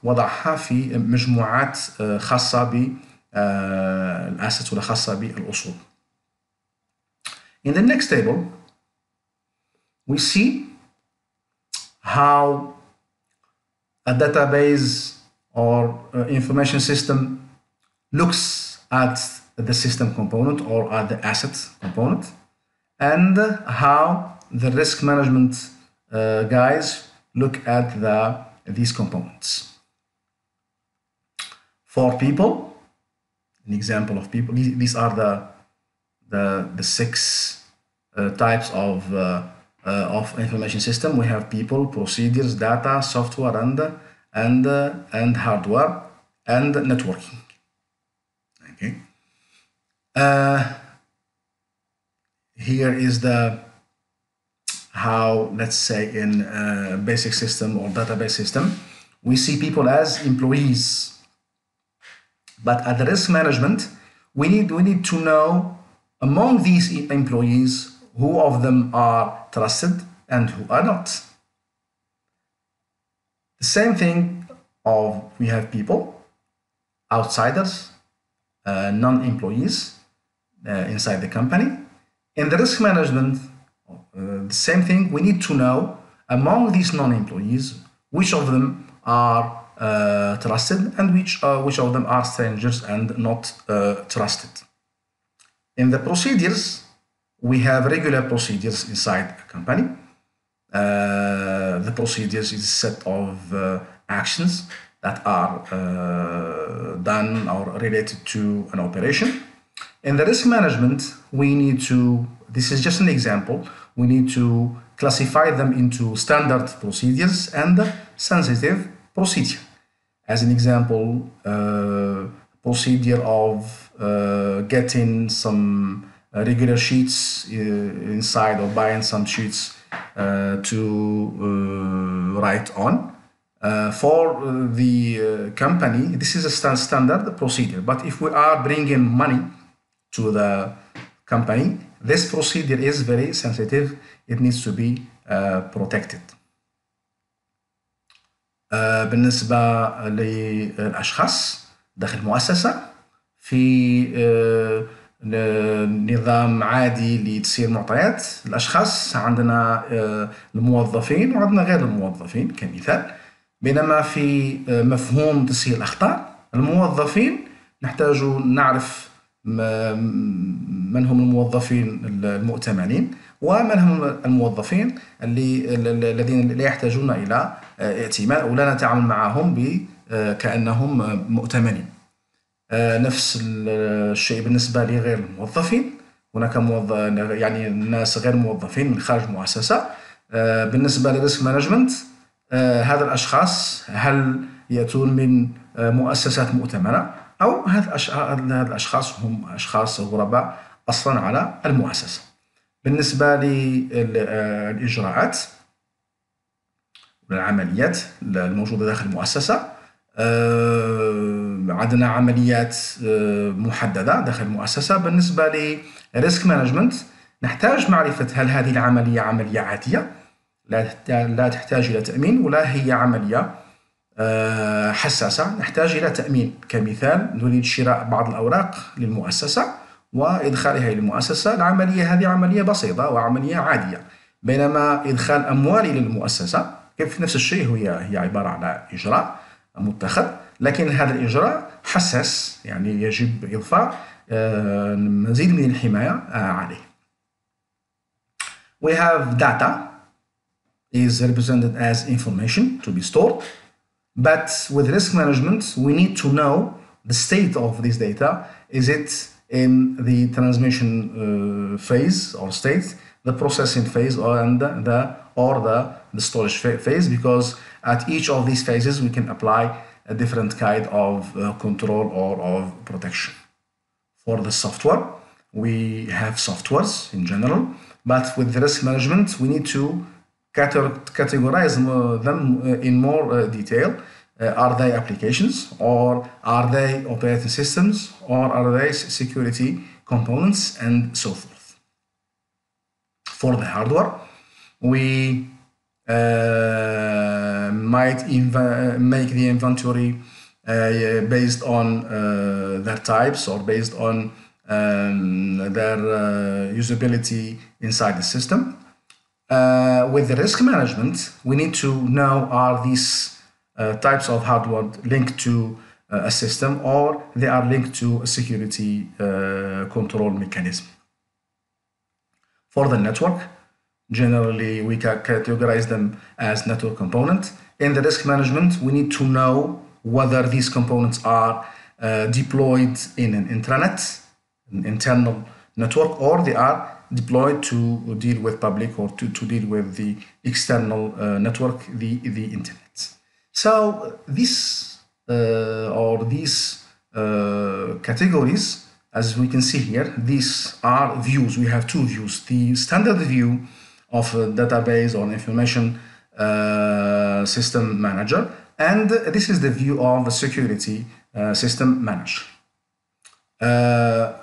ووضعها في مجموعات خاصة بالأسس ولا خاصة بالأصول. In the next table, we see how a database or information system looks at the system component or at the asset component, and how the risk management guys look at these components. For people, an example of people, these are the 6 types of information system. We have people, procedures, data, software, and hardware, and networking. Okay. Here is how, let's say, in a basic system or database system, we see people as employees. But at the risk management, we need to know among these employees who of them are trusted and who are not. The same thing we have people, outsiders, non-employees inside the company. In the risk management, the same thing, we need to know among these non-employees which of them are trusted and which of them are strangers and not trusted. In the procedures, we have regular procedures inside a company. The procedures is a set of actions that are done or related to an operation. In the risk management, we need to, this is just an example, we need to classify them into standard procedures and sensitive procedure. As an example, procedure of getting some regular sheets inside or buying some sheets to write on. For the company, this is a standard procedure. But if we are bringing money to the company, this procedure is very sensitive. It needs to be protected. بالنسبة للأشخاص داخل المؤسسة في نظام عادي لتسيير المعطيات، الأشخاص عندنا الموظفين وعندنا غير الموظفين كمثال. بينما في مفهوم تسيير الأخطاء، الموظفين نحتاج نعرف من هم الموظفين المؤتمنين ومن هم الموظفين الذين لا يحتاجون إلى ائتمان أو لا نتعامل معهم كأنهم مؤتمنين. نفس الشيء بالنسبة لغير الموظفين، هناك يعني الناس غير موظفين من خارج المؤسسة. بالنسبة للريسك مانجمنت، هذا الأشخاص هل يأتون من مؤسسات مؤتمنة أو هذا الأشخاص هم أشخاص غرباء أصلا على المؤسسة. بالنسبة للإجراءات والعمليات الموجودة داخل المؤسسة، عندنا عمليات محددة داخل المؤسسة. بالنسبة لريسك مانجمنت نحتاج معرفة هل هذه العملية عملية عادية لا تحتاج إلى تأمين، ولا هي عملية حساسة نحتاج إلى تأمين. كمثال نريد شراء بعض الأوراق للمؤسسة وإدخالها إلى المؤسسة، العملية هذه عملية بسيطة وعملية عادية. بينما إدخال أموال إلى المؤسسة كيف نفس الشيء، هي عبارة عن إجراء متخذ، لكن هذا الإجراء حساس، يعني يجب إضفاء مزيد من الحماية عليه. We have data is represented as information to be stored, but with risk management we need to know the state of this data. Is it in the transmission phase or state, the processing phase, or the storage phase? Because at each of these phases we can apply a different kind of control or of protection. For the software, we have softwares in general, but with the risk management we need to categorize them in more detail. Are they applications, or are they operating systems, or are they security components, and so forth. For the hardware, we might make the inventory based on their types or based on their usability inside the system. With the risk management, we need to know, are these types of hardware linked to a system, or they are linked to a security control mechanism. For the network, generally we can categorize them as network component. In the risk management, we need to know whether these components are deployed in an intranet, an internal network, or they are deployed to deal with public or to deal with the external network, the internet. So these categories, as we can see here, these are views. We have two views: the standard view of a database or information system manager, and this is the view of a security system manager.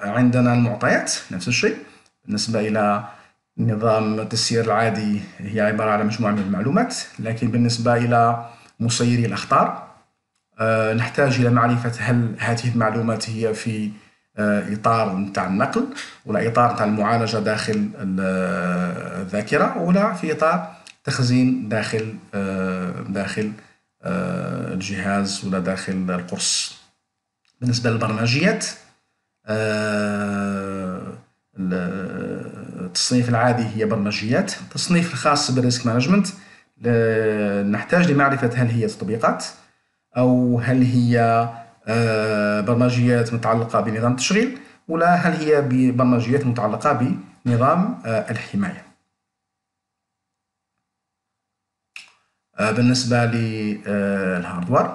عندنا المعطيات نفس الشيء. بالنسبة إلى نظام التسيير العادي هي عبارة عن مجموعة من المعلومات، لكن بالنسبة إلى مسيري الأخطار نحتاج إلى معرفة هل هذه المعلومات هي في إطار نتاع النقل، ولا إطار نتاع المعالجة داخل الذاكرة، ولا في إطار تخزين داخل الجهاز ولا داخل القرص. بالنسبة للبرمجيات، التصنيف العادي هي برمجيات. التصنيف الخاص بالريسك مانجمنت نحتاج لمعرفة هل هي تطبيقات أو هل هي برمجيات متعلقة بنظام التشغيل، ولا هل هي برمجيات متعلقة بنظام الحماية. بالنسبة للهاردوير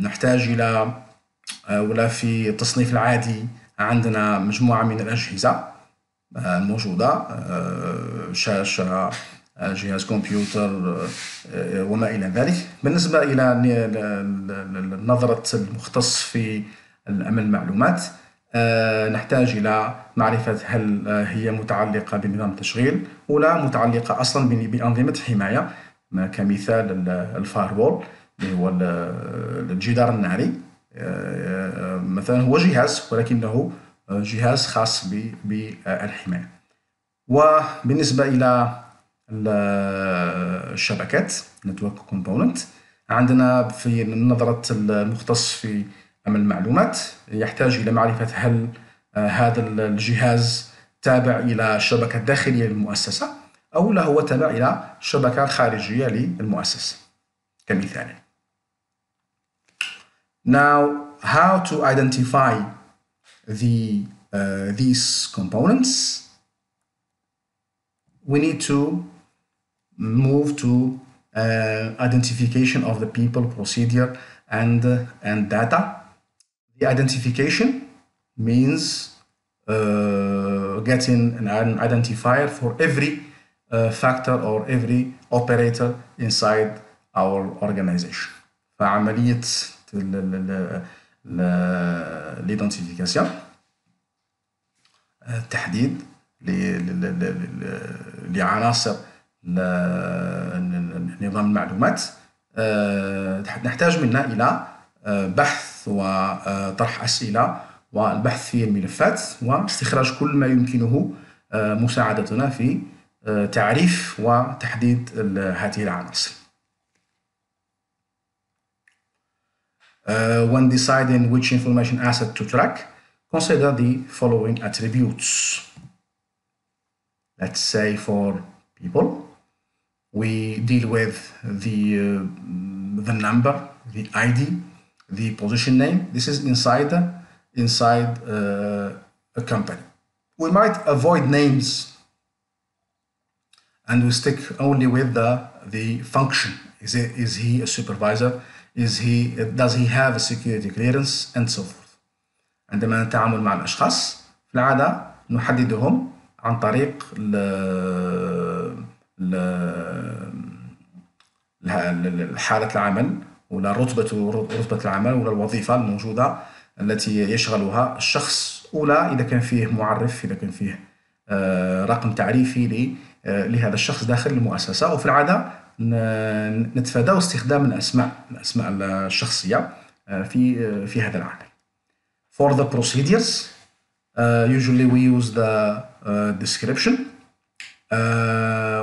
نحتاج إلى ولا في التصنيف العادي عندنا مجموعة من الأجهزة الموجودة: شاشة، جهاز كمبيوتر وما إلى ذلك. بالنسبة إلى نظرة المختص في أمن المعلومات، نحتاج إلى معرفة هل هي متعلقة بنظام التشغيل ولا متعلقة أصلا بأنظمة حماية، كمثال الفايروول اللي هو الجدار الناري. مثلا هو جهاز ولكنه جهاز خاص بالحماية. وبالنسبة إلى الشبكات network component، عندنا في نظرة المختص في أمن المعلومات يحتاج إلى معرفة هل هذا الجهاز تابع إلى الشبكة الداخلية للمؤسسة أو لا هو تابع إلى الشبكة الخارجية للمؤسسة كمثال. Now, how to identify these components? We need to move to identification of the people, procedure, and data. The identification means getting an identifier for every factor or every operator inside our organization. فعملية l'identification، التحديد لعناصر نظام المعلومات، نحتاج منها إلى بحث وطرح أسئلة والبحث في الملفات واستخراج كل ما يمكنه مساعدتنا في تعريف وتحديد هذه العناصر. When deciding which information asset to track, consider the following attributes. Let's say for people, we deal with the number, the ID, the position name. This is inside a company. We might avoid names and we stick only with the function. Is he a supervisor? Does he have a security clearance, and so forth. عندما نتعامل مع الأشخاص في العادة نحددهم عن طريق حالة العمل ولا رتبة العمل ولا الوظيفة الموجودة التي يشغلها الشخص، ولا إذا كان فيه معرف، إذا كان فيه رقم تعريفي لهذا الشخص داخل المؤسسة. وفي العادة نتفادى استخدام الأسماء الشخصية في هذا العمل. For the procedures, usually we use the description,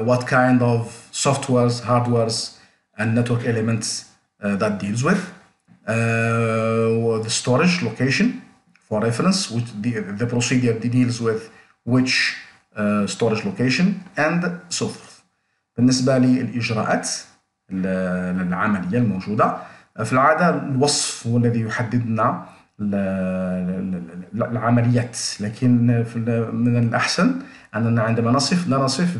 what kind of softwares, hardwares, and network elements that deals with, the storage location for reference, which the procedure deals with which storage location, and so forth. بالنسبة للإجراءات العملية الموجودة، في العادة الوصف هو الذي يحدد لنا العمليات، لكن من الأحسن أننا عندما نصف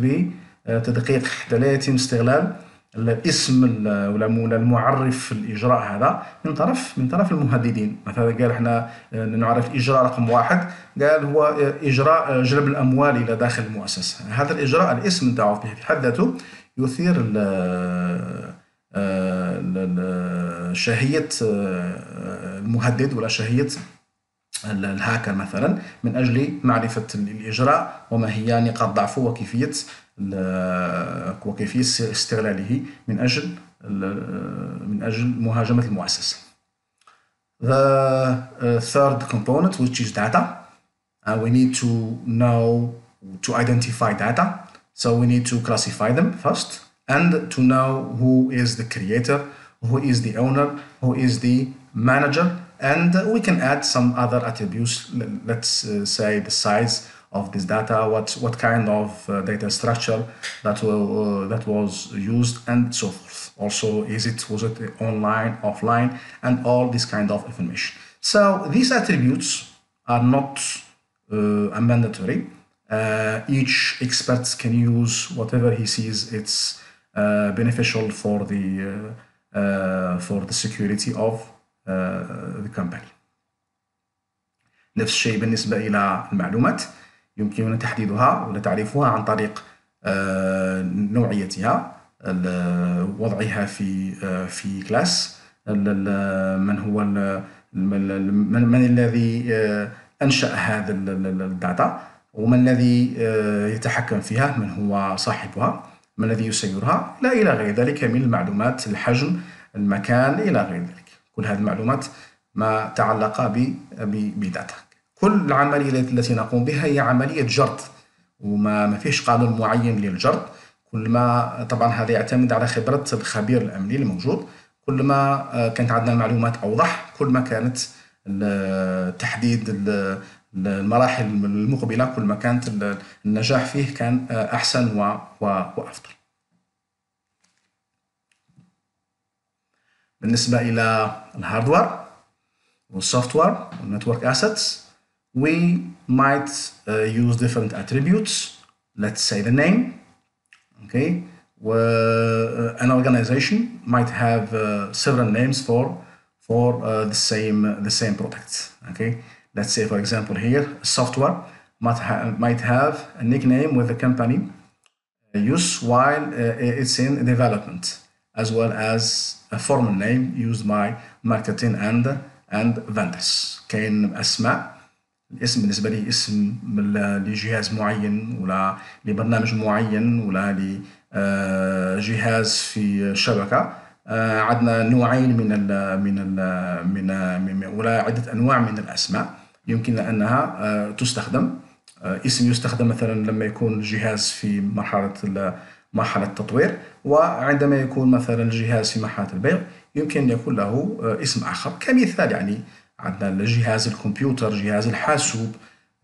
بتدقيق حتى لا يتم استغلال الاسم ولا المعرف الإجراء هذا من طرف المهددين. مثلا قال احنا نعرف إجراء رقم 1، قال هو إجراء جلب الأموال إلى داخل المؤسسة. هذا الإجراء الاسم نتاعو في حد ذاته يثير شهية المهدد ولا شهية الهاكر مثلا، من أجل معرفة الإجراء وما هي نقاط ضعفه وكيفية استغلاله من أجل مهاجمة المؤسسة. The third component, which is data, we need to identify data, so we need to classify them first and to know who is the creator, who is the owner, who is the manager, and we can add some other attributes. Let's say the size of this data, what kind of data structure that was used, and so forth. Also, was it online, offline, and all this kind of information. So these attributes are not mandatory. Each expert can use whatever he sees it's beneficial for the security of the company. نفس الشيء بالنسبة إلى المعلومات، يمكننا تحديدها ولا تعريفها عن طريق نوعيتها، وضعها في كلاس، من هو من الذي أنشأ هذا الداتا، ومن الذي يتحكم فيها، من هو صاحبها، من الذي يسيرها، لا إلى غير ذلك من المعلومات، الحجم، المكان، إلى غير ذلك. كل هذه المعلومات ما تعلق بداتا. كل العملية التي نقوم بها هي عملية جرد، وما فيش قانون معين للجرد. كل ما طبعا هذا يعتمد على خبرة الخبير الأمني الموجود. كل ما كانت عندنا معلومات أوضح، كل ما كانت تحديد المراحل المقبلة، كل ما كانت النجاح فيه كان أحسن وأفضل. بالنسبة إلى الهاردوير والسوفت وير والنتورك assets, we might use different attributes. Let's say the name. Okay, an organization might have several names for the same product. Okay, let's say for example here, software might have a nickname with the company use while it's in development, as well as a formal name used by marketing and vendors. كاين أسماء، الاسم بالنسبة لي اسم لجهاز معين، ولا لبرنامج معين، ولا لجهاز في الشبكة. عندنا نوعين من ولا عدة أنواع من الأسماء يمكن أنها تستخدم. اسم يستخدم مثلا لما يكون الجهاز في مرحلة التطوير، وعندما يكون مثلا الجهاز في مرحلة البيع يمكن أن يكون له اسم آخر. كمثال يعني عندنا جهاز الكمبيوتر، جهاز الحاسوب،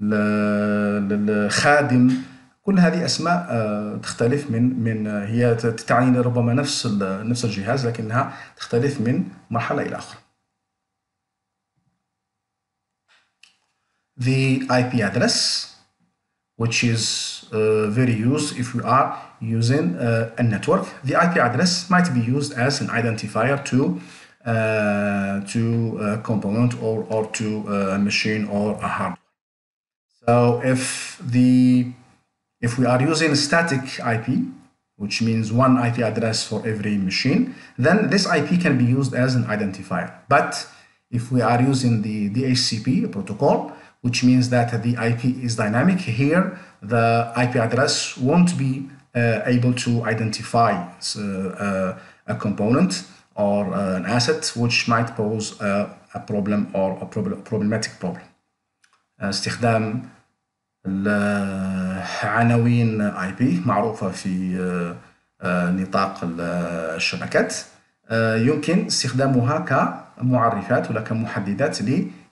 الخادم. كل هذه أسماء تختلف من هي تعني ربما نفس الجهاز، لكنها تختلف من مرحلة إلى أخرى. The IP address, which is very used if we are using a network. The IP address might be used as an identifier to a component or to a machine or a hardware. So if we are using static IP, which means one IP address for every machine, then this IP can be used as an identifier. But if we are using the DHCP protocol, which means that the IP is dynamic, here the IP address won't be able to identify a component or an asset which might pose a problem or a problematic problem. استخدام العناوين IP معروفة في نطاق الشبكات يمكن استخدامها كمعرفات ولا كمحددات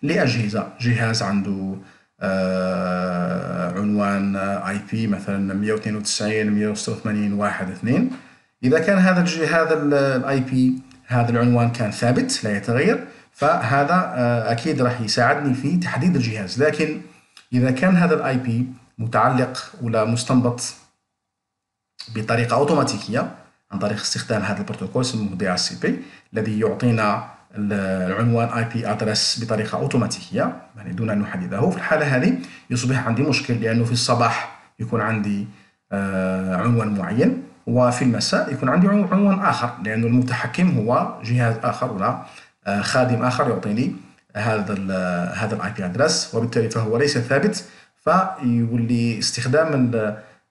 لأجهزة. جهاز عنده عنوان IP مثلا 192.168.1.2. إذا كان هذا الاي بي، هذا العنوان كان ثابت لا يتغير، فهذا أكيد راح يساعدني في تحديد الجهاز. لكن إذا كان هذا الاي بي متعلق ولا مستنبط بطريقة أوتوماتيكية عن طريق استخدام هذا البروتوكول اسمه DHCP الذي يعطينا العنوان IP address بطريقة أوتوماتيكية يعني دون أن نحدده، في الحالة هذه يصبح عندي مشكل، لأنه في الصباح يكون عندي عنوان معين، وفي المساء يكون عندي عنوان آخر، لأن المتحكم هو جهاز آخر ولا خادم آخر يعطيني هذا الاي بي ادرس، وبالتالي فهو ليس ثابت. فيولي استخدام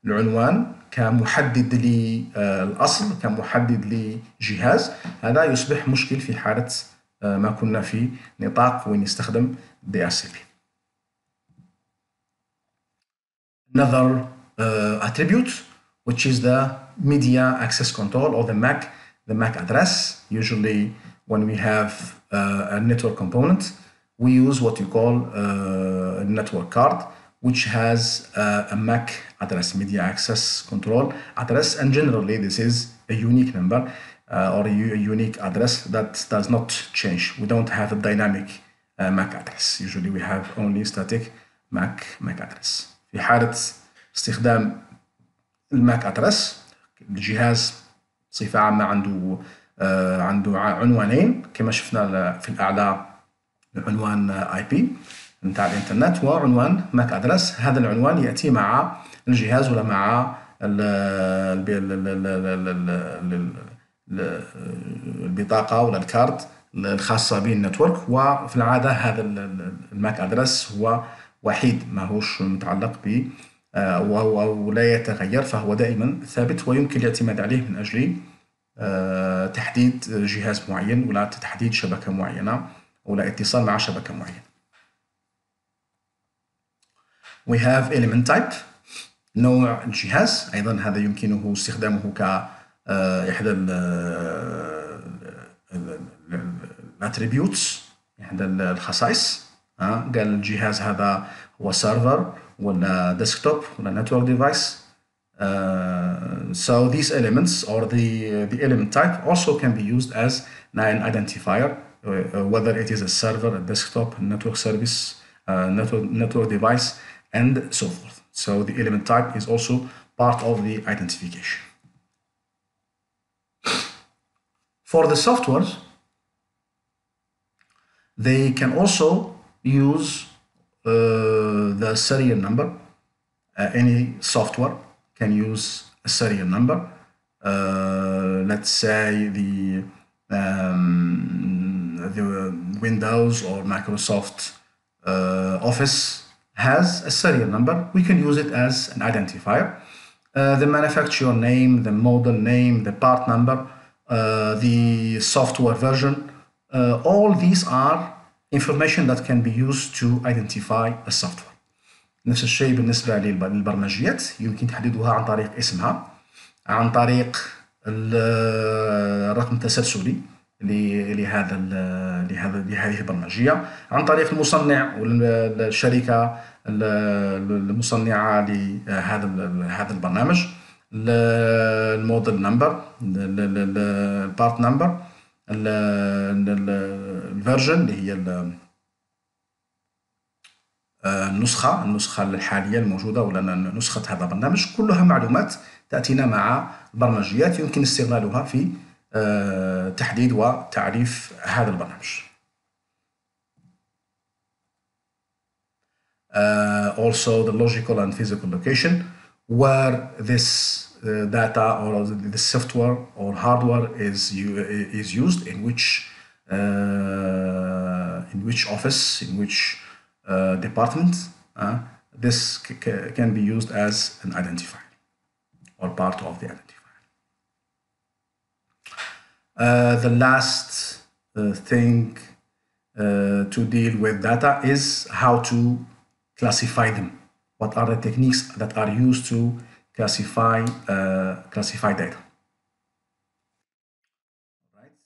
العنوان كمحدد للأصل، كمحدد لجهاز، هذا يصبح مشكل في حالة ما كنا في نطاق وين يستخدم DHCP. Another attribute, which is the media access control or the MAC address. Usually when we have a network component, we use what you call a network card, which has a MAC address, media access control address, and generally this is a unique number or a unique address that does not change. We don't have a dynamic MAC address. Usually we have only static MAC address. في حالة استخدام الماك ادرس، الجهاز بصفة عامة عنده عنوانين كما شفنا في الأعلى، عنوان اي بي نتاع الانترنت وعنوان ماك ادرس. هذا العنوان يأتي مع الجهاز ولا مع البطاقة ولا الكارد الخاصة بالنتورك. وفي العادة هذا الماك ادرس هو وحيد، ماهوش متعلق ب أو لا يتغير، فهو دائما ثابت ويمكن الاعتماد عليه من أجل تحديد جهاز معين ولا تحديد شبكة معينة ولا اتصال مع شبكة معينة. We have element type، نوع الجهاز. أيضا هذا يمكنه استخدامه كإحدى الاتريبيوتس، إحدى الخصائص. قال الجهاز هذا هو سيرفر ولا ديسكتوب ولا نتورك ديفايس. So these elements or the element type also can be used as an identifier, whether it is a server, a desktop, a network service, network device, and so forth. So the element type is also part of the identification. For the software, they can also use the serial number. Any software can use a serial number. Let's say the Windows or Microsoft Office has a serial number. We can use it as an identifier. The manufacturer name, the model name, the part number, the software version, all these are information that can be used to identify a software. نفس الشيء بالنسبة للبرمجيات، يمكن تحديدها عن طريق اسمها، عن طريق الرقم التسلسلي لهذه البرمجية، عن طريق المصنع والشركة المصنعة لهذا البرنامج، الموديل نمبر، البارت نمبر، الفيرجن اللي هي النسخة الحالية الموجودة ولا نسخة هذا البرنامج. كلها معلومات تأتينا مع البرمجيات يمكن استغلالها في تحديد وتعريف هذا البرنامج. Also the logical and physical location where this data or the software or hardware is used, in which office, in which department. This can be used as an identifier or part of the identifier. The last thing to deal with data is how to classify them. What are the techniques that are used to classify data? Right.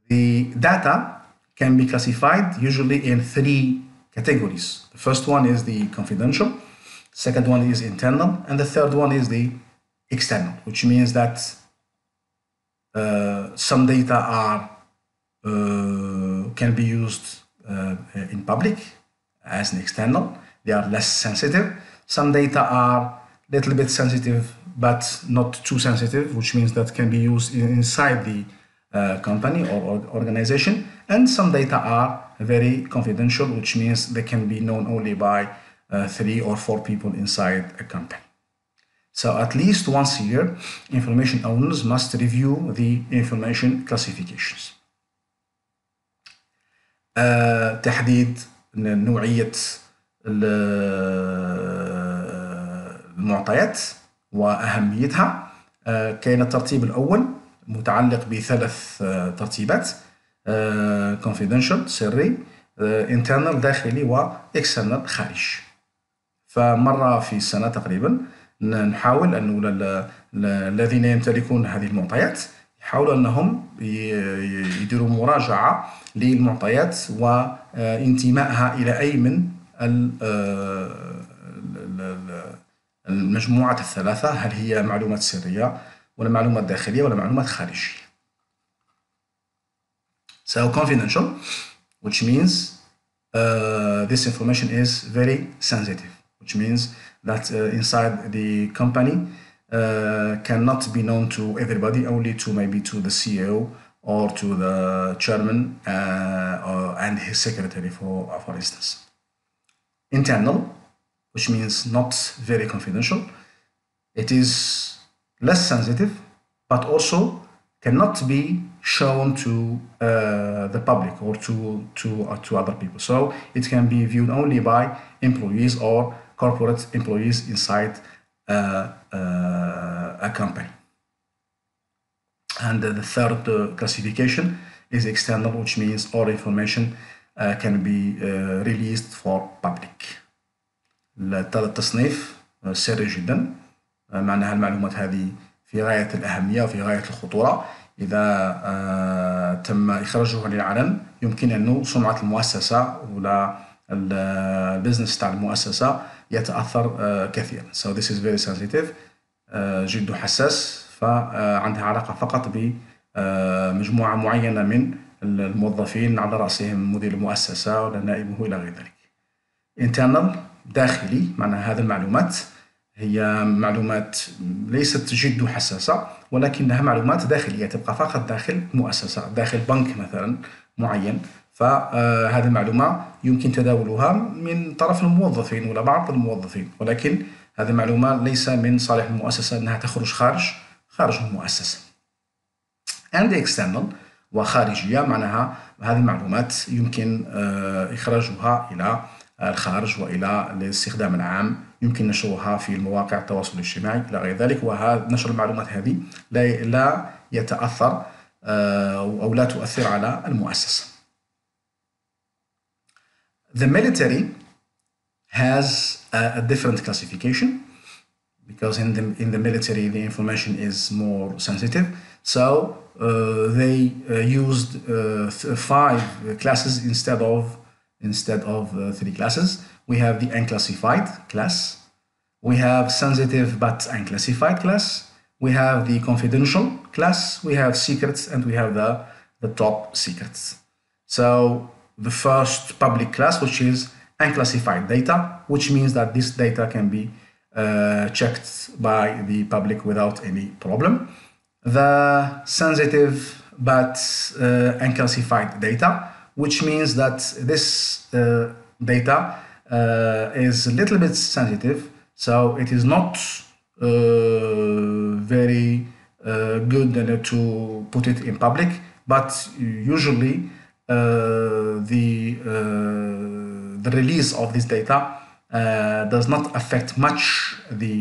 The data can be classified usually in 3 categories. The first one is the confidential, second one is internal, and the third one is the external, which means that some data can be used in public as an external. They are less sensitive. Some data are a little bit sensitive but not too sensitive, which means that can be used inside the company or organization, and some data are very confidential, which means they can be known only by 3 or 4 people inside a company. So at least once a year, information owners must review the information classifications. تحديد نوعية المعطيات وأهميتها. كاين الترتيب الأول متعلق ب3 ترتيبات: confidential سري، internal داخلي، و external خارج. فمرة في السنة تقريبا نحاول أن الذين يمتلكون هذه المعطيات يحاولوا أنهم يديروا مراجعة للمعطيات وانتمائها إلى أي من المجموعات الثلاثة، هل هي معلومات سرية ولا معلومات داخلية ولا معلومات خارجية. So confidential, which means this information is very sensitive, which means that inside the company cannot be known to everybody, only to maybe to the CEO or to the chairman and his secretary, for instance. Internal, which means not very confidential. It is less sensitive, but also cannot be shown to the public or to other people. So it can be viewed only by employees or corporate employees inside a company. And the third classification is external, which means all information can be released for public. التصنيف سري جدا، معناها المعلومات هذه في غاية الأهمية وفي غاية الخطورة. إذا تم إخراجها للعلن يمكن أن سمعة المؤسسة ولا البزنس تاع المؤسسة يتأثر كثيرا. So this is very sensitive، جد حساس، فعندها علاقة فقط بمجموعة معينة من الموظفين على رأسهم مدير المؤسسة ولا نائبه إلى غير ذلك. internal داخلي، معنى هذه المعلومات هي معلومات ليست جد حساسة، ولكنها معلومات داخلية تبقى فقط داخل مؤسسة، داخل بنك مثلا معين. فهذه المعلومة يمكن تداولها من طرف الموظفين ولا بعض الموظفين، ولكن هذه المعلومة ليس من صالح المؤسسة أنها تخرج خارج المؤسسة. and external وخارجية، معناها هذه المعلومات يمكن إخراجها إلى الخارج وإلى الاستخدام العام، يمكن نشرها في المواقع التواصل الاجتماعي إلى غير ذلك. وهذا نشر المعلومات هذه لا يتأثر أو لا تؤثر على المؤسسة. The military has a different classification because in the military the information is more sensitive. So they used 5 classes instead of 3 classes. We have the unclassified class, we have sensitive but unclassified class, we have the confidential class, we have secrets, and we have the top secrets. So the first public class, which is unclassified data, which means that this data can be checked by the public without any problem. The sensitive but unclassified data, which means that this data is a little bit sensitive, so it is not very good to put it in public, but usually the release of this data does not affect much the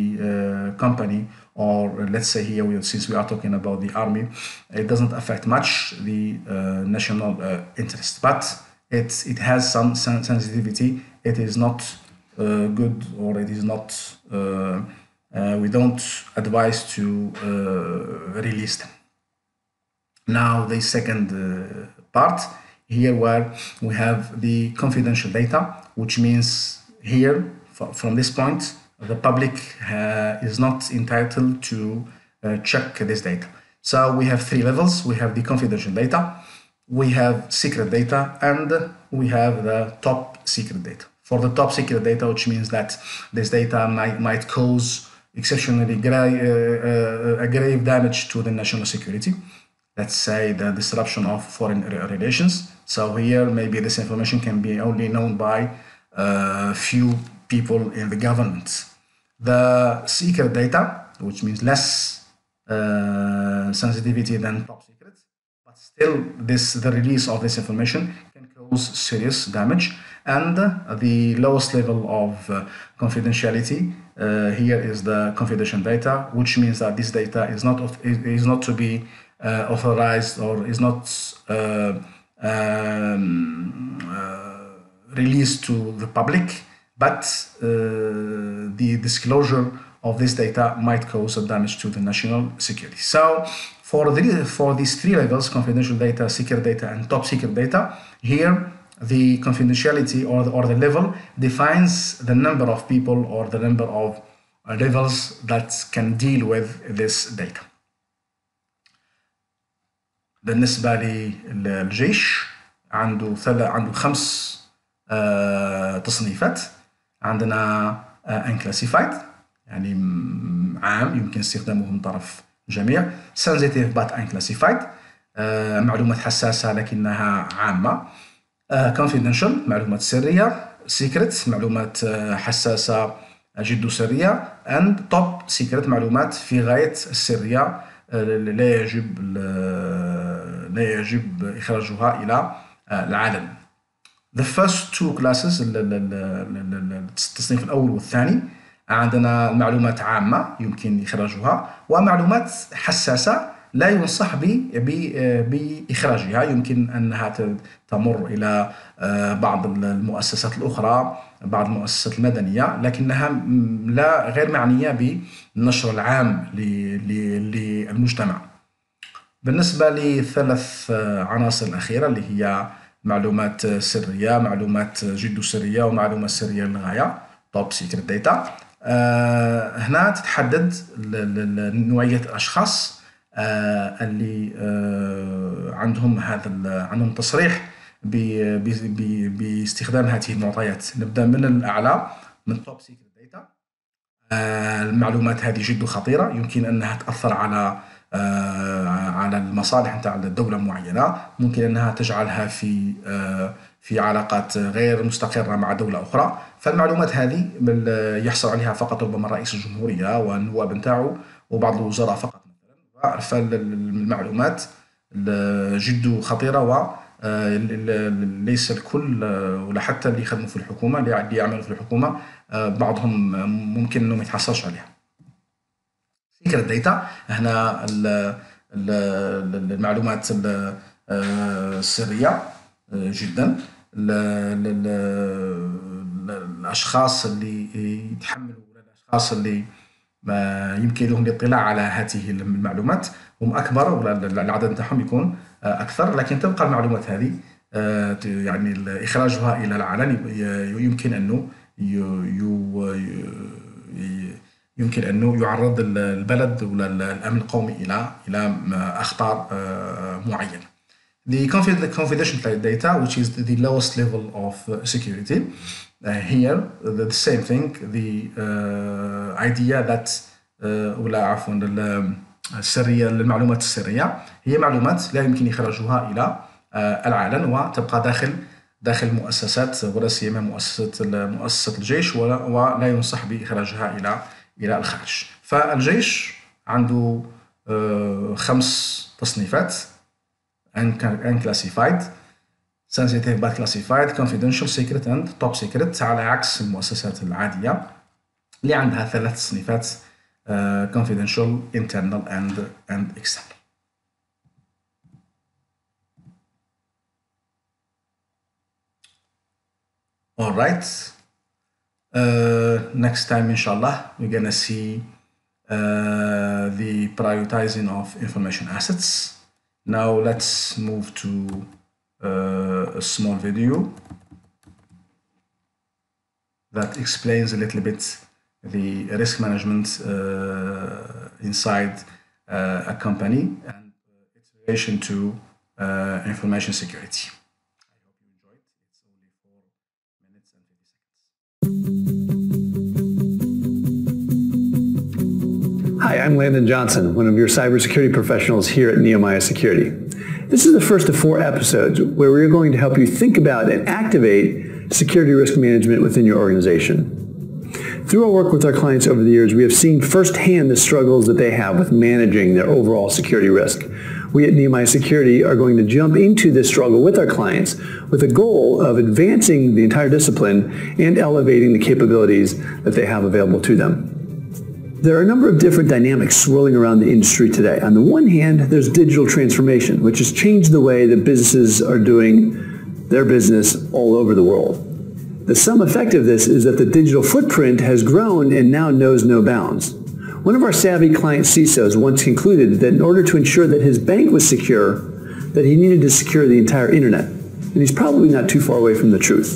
company, or let's say here, since we are talking about the army, it doesn't affect much the national interest, but it has some sensitivity. It is not good, or it is not, we don't advise to release them. Now the second part here, where we have the confidential data, which means here from this point the public is not entitled to check this data. So we have 3 levels. We have the confidential data, we have secret data, and we have the top secret data. For the top secret data, which means that this data might cause exceptionally grave damage to the national security. Let's say the disruption of foreign relations. So here maybe this information can be only known by few people in the government. The secret data, which means less sensitivity than top secret, but still the release of this information can cause serious damage. And the lowest level of confidentiality here is the confidential data, which means that this data is not to be authorized, or is not released to the public, but the disclosure of this data might cause a damage to the national security. So for these 3 levels, confidential data, secret data, and top secret data, here the confidentiality or the level defines the number of people or the number of levels that can deal with this data. بالنسبة للجيش عنده 5 تصنيفات. عندنا unclassified، يعني عام يمكن استخدامه من طرف الجميع. sensitive but unclassified، معلومات حساسة لكنها عامة. confidential، معلومات سرية. secret معلومات حساسة جد سرية and top secret معلومات في غاية السرية لا يجب إخراجها إلى العلن. The first two classes التصنيف الأول والثاني عندنا معلومات عامة يمكن إخراجها ومعلومات حساسة لا ينصح بإخراجها، يمكن أنها تمر إلى بعض المؤسسات الأخرى، بعض المؤسسات المدنية، لكنها غير معنية بالنشر العام للمجتمع. بالنسبة للثلاث عناصر الأخيرة اللي هي معلومات سرية، معلومات جد سرية، ومعلومات سرية للغاية top secret data، هنا تتحدد نوعية الأشخاص اللي عندهم تصريح باستخدام هذه المعطيات. نبدأ من الأعلى، من top secret data. المعلومات هذه جد خطيرة، يمكن أنها تأثر على المصالح نتاع الدولة معينة، ممكن أنها تجعلها في علاقات غير مستقرة مع دولة أخرى. فالمعلومات هذه يحصل عليها فقط ربما رئيس الجمهورية والنواب نتاعو وبعض الوزراء فقط مثلا. فالمعلومات جد خطيرة، وليس الكل ولا حتى اللي يخدموا في الحكومة، اللي يعملوا في الحكومة، بعضهم ممكن أنه ما يتحصلش عليها. secret data هنا المعلومات السرية جدا، الأشخاص اللي يتحملوا، الأشخاص اللي يمكن لهم الاطلاع على هذه المعلومات هم أكبر، والعدد نتاعهم يكون أكثر، لكن تبقى المعلومات هذه يعني إخراجها إلى العلن يمكن أنه يعرض البلد ولا الأمن القومي إلى أخطار معينة. The confidential data, which is the lowest level of security, here the same thing, the idea that ولا عفوا السرية، المعلومات السرية هي معلومات لا يمكن إخراجها إلى العلن وتبقى داخل مؤسسات، ولا سيما مؤسسة الجيش، ولا ينصح بإخراجها إلى الخارج. فالجيش عنده 5 تصنيفات: unclassified, sensitive but classified, confidential, secret and top secret، على عكس المؤسسات العادية اللي عندها 3 تصنيفات: confidential, internal and external. All right. Next time, inshallah, we're gonna see the prioritizing of information assets. Now let's move to a small video that explains a little bit the risk management inside a company and its relation to information security. I hope you enjoyed. It's only 4 minutes and 50 seconds.
Hi, I'm Landon Johnson, one of your cybersecurity professionals here at Nehemiah Security. This is the first of 4 episodes where we're going to help you think about and activate security risk management within your organization. Through our work with our clients over the years, we have seen firsthand the struggles that they have with managing their overall security risk. We at Nehemiah Security are going to jump into this struggle with our clients with a goal of advancing the entire discipline and elevating the capabilities that they have available to them. There are a number of different dynamics swirling around the industry today. On the one hand, there's digital transformation, which has changed the way that businesses are doing their business all over the world. The sum effect of this is that the digital footprint has grown and now knows no bounds. One of our savvy client CISOs once concluded that in order to ensure that his bank was secure, that he needed to secure the entire internet. And he's probably not too far away from the truth.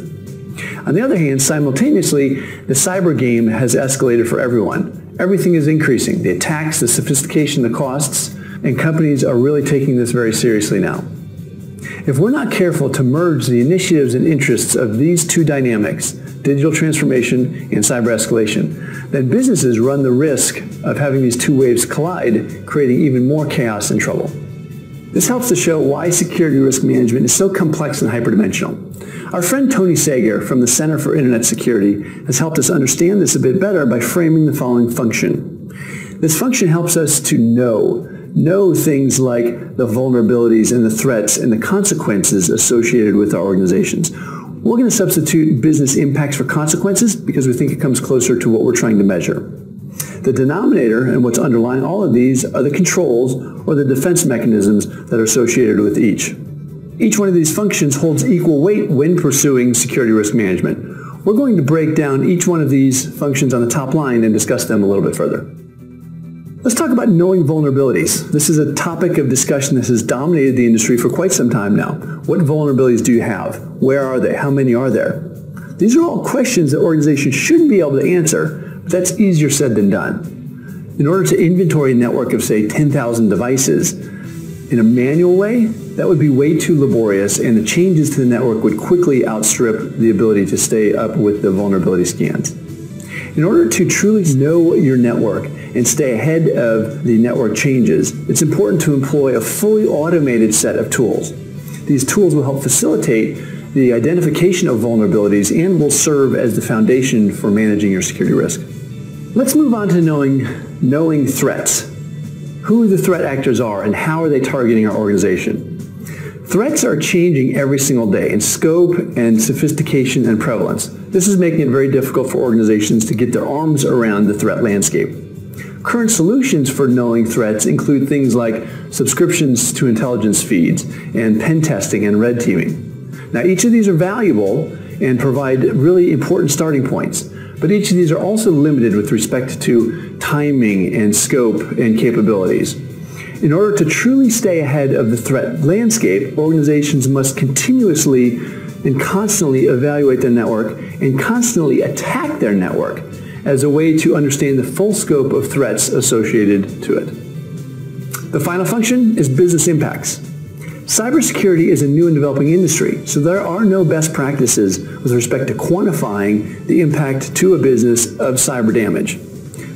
On the other hand, simultaneously, the cyber game has escalated for everyone. Everything is increasing. The attacks, the sophistication, the costs, and companies are really taking this very seriously now. If we're not careful to merge the initiatives and interests of these 2 dynamics, digital transformation and cyber escalation, then businesses run the risk of having these 2 waves collide, creating even more chaos and trouble. This helps to show why security risk management is so complex and hyperdimensional. Our friend Tony Sager from the Center for Internet Security has helped us understand this a bit better by framing the following function. This function helps us to know things like the vulnerabilities and the threats and the consequences associated with our organizations. We're going to substitute business impacts for consequences because we think it comes closer to what we're trying to measure. The denominator and what's underlying all of these are the controls or the defense mechanisms that are associated with each. Each one of these functions holds equal weight when pursuing security risk management. We're going to break down each one of these functions on the top line and discuss them a little bit further. Let's talk about knowing vulnerabilities. This is a topic of discussion that has dominated the industry for quite some time now. What vulnerabilities do you have? Where are they? How many are there? These are all questions that organizations should be able to answer, but that's easier said than done. In order to inventory a network of, say, 10,000 devices in a manual way, that would be way too laborious, and the changes to the network would quickly outstrip the ability to stay up with the vulnerability scans. In order to truly know your network and stay ahead of the network changes, it's important to employ a fully automated set of tools. These tools will help facilitate the identification of vulnerabilities and will serve as the foundation for managing your security risk. Let's move on to knowing threats. Who the threat actors are and how are they targeting our organization. Threats are changing every single day in scope and sophistication and prevalence. This is making it very difficult for organizations to get their arms around the threat landscape. Current solutions for knowing threats include things like subscriptions to intelligence feeds and pen testing and red teaming. Now, each of these are valuable and provide really important starting points, but each of these are also limited with respect to timing and scope and capabilities. In order to truly stay ahead of the threat landscape, organizations must continuously and constantly evaluate their network and constantly attack their network as a way to understand the full scope of threats associated to it. The final function is business impacts. Cybersecurity is a new and developing industry, so there are no best practices with respect to quantifying the impact to a business of cyber damage.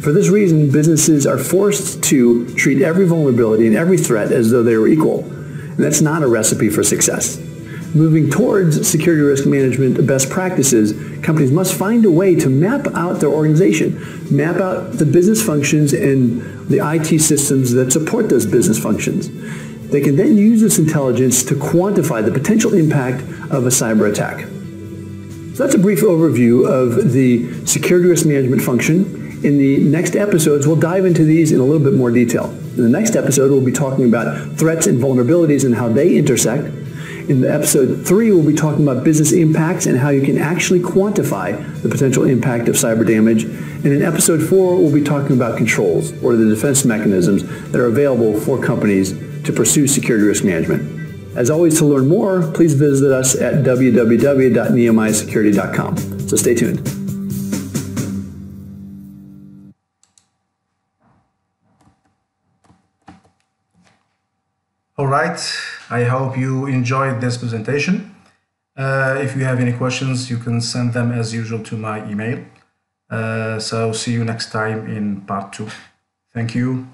For this reason, businesses are forced to treat every vulnerability and every threat as though they were equal, and that's not a recipe for success. Moving towards security risk management best practices, companies must find a way to map out their organization, map out the business functions and the IT systems that support those business functions. They can then use this intelligence to quantify the potential impact of a cyber attack. So that's a brief overview of the security risk management function. In the next episodes, we'll dive into these in a little bit more detail. In the next episode, we'll be talking about threats and vulnerabilities and how they intersect. In episode 3, we'll be talking about business impacts and how you can actually quantify the potential impact of cyber damage. And in episode 4, we'll be talking about controls, or the defense mechanisms that are available for companies to pursue security risk management. As always, to learn more, please visit us at www.nehemiahsecurity.com. So stay tuned.
All right, I hope you enjoyed this presentation. If you have any questions, you can send them as usual to my email. So see you next time in part 2. Thank you.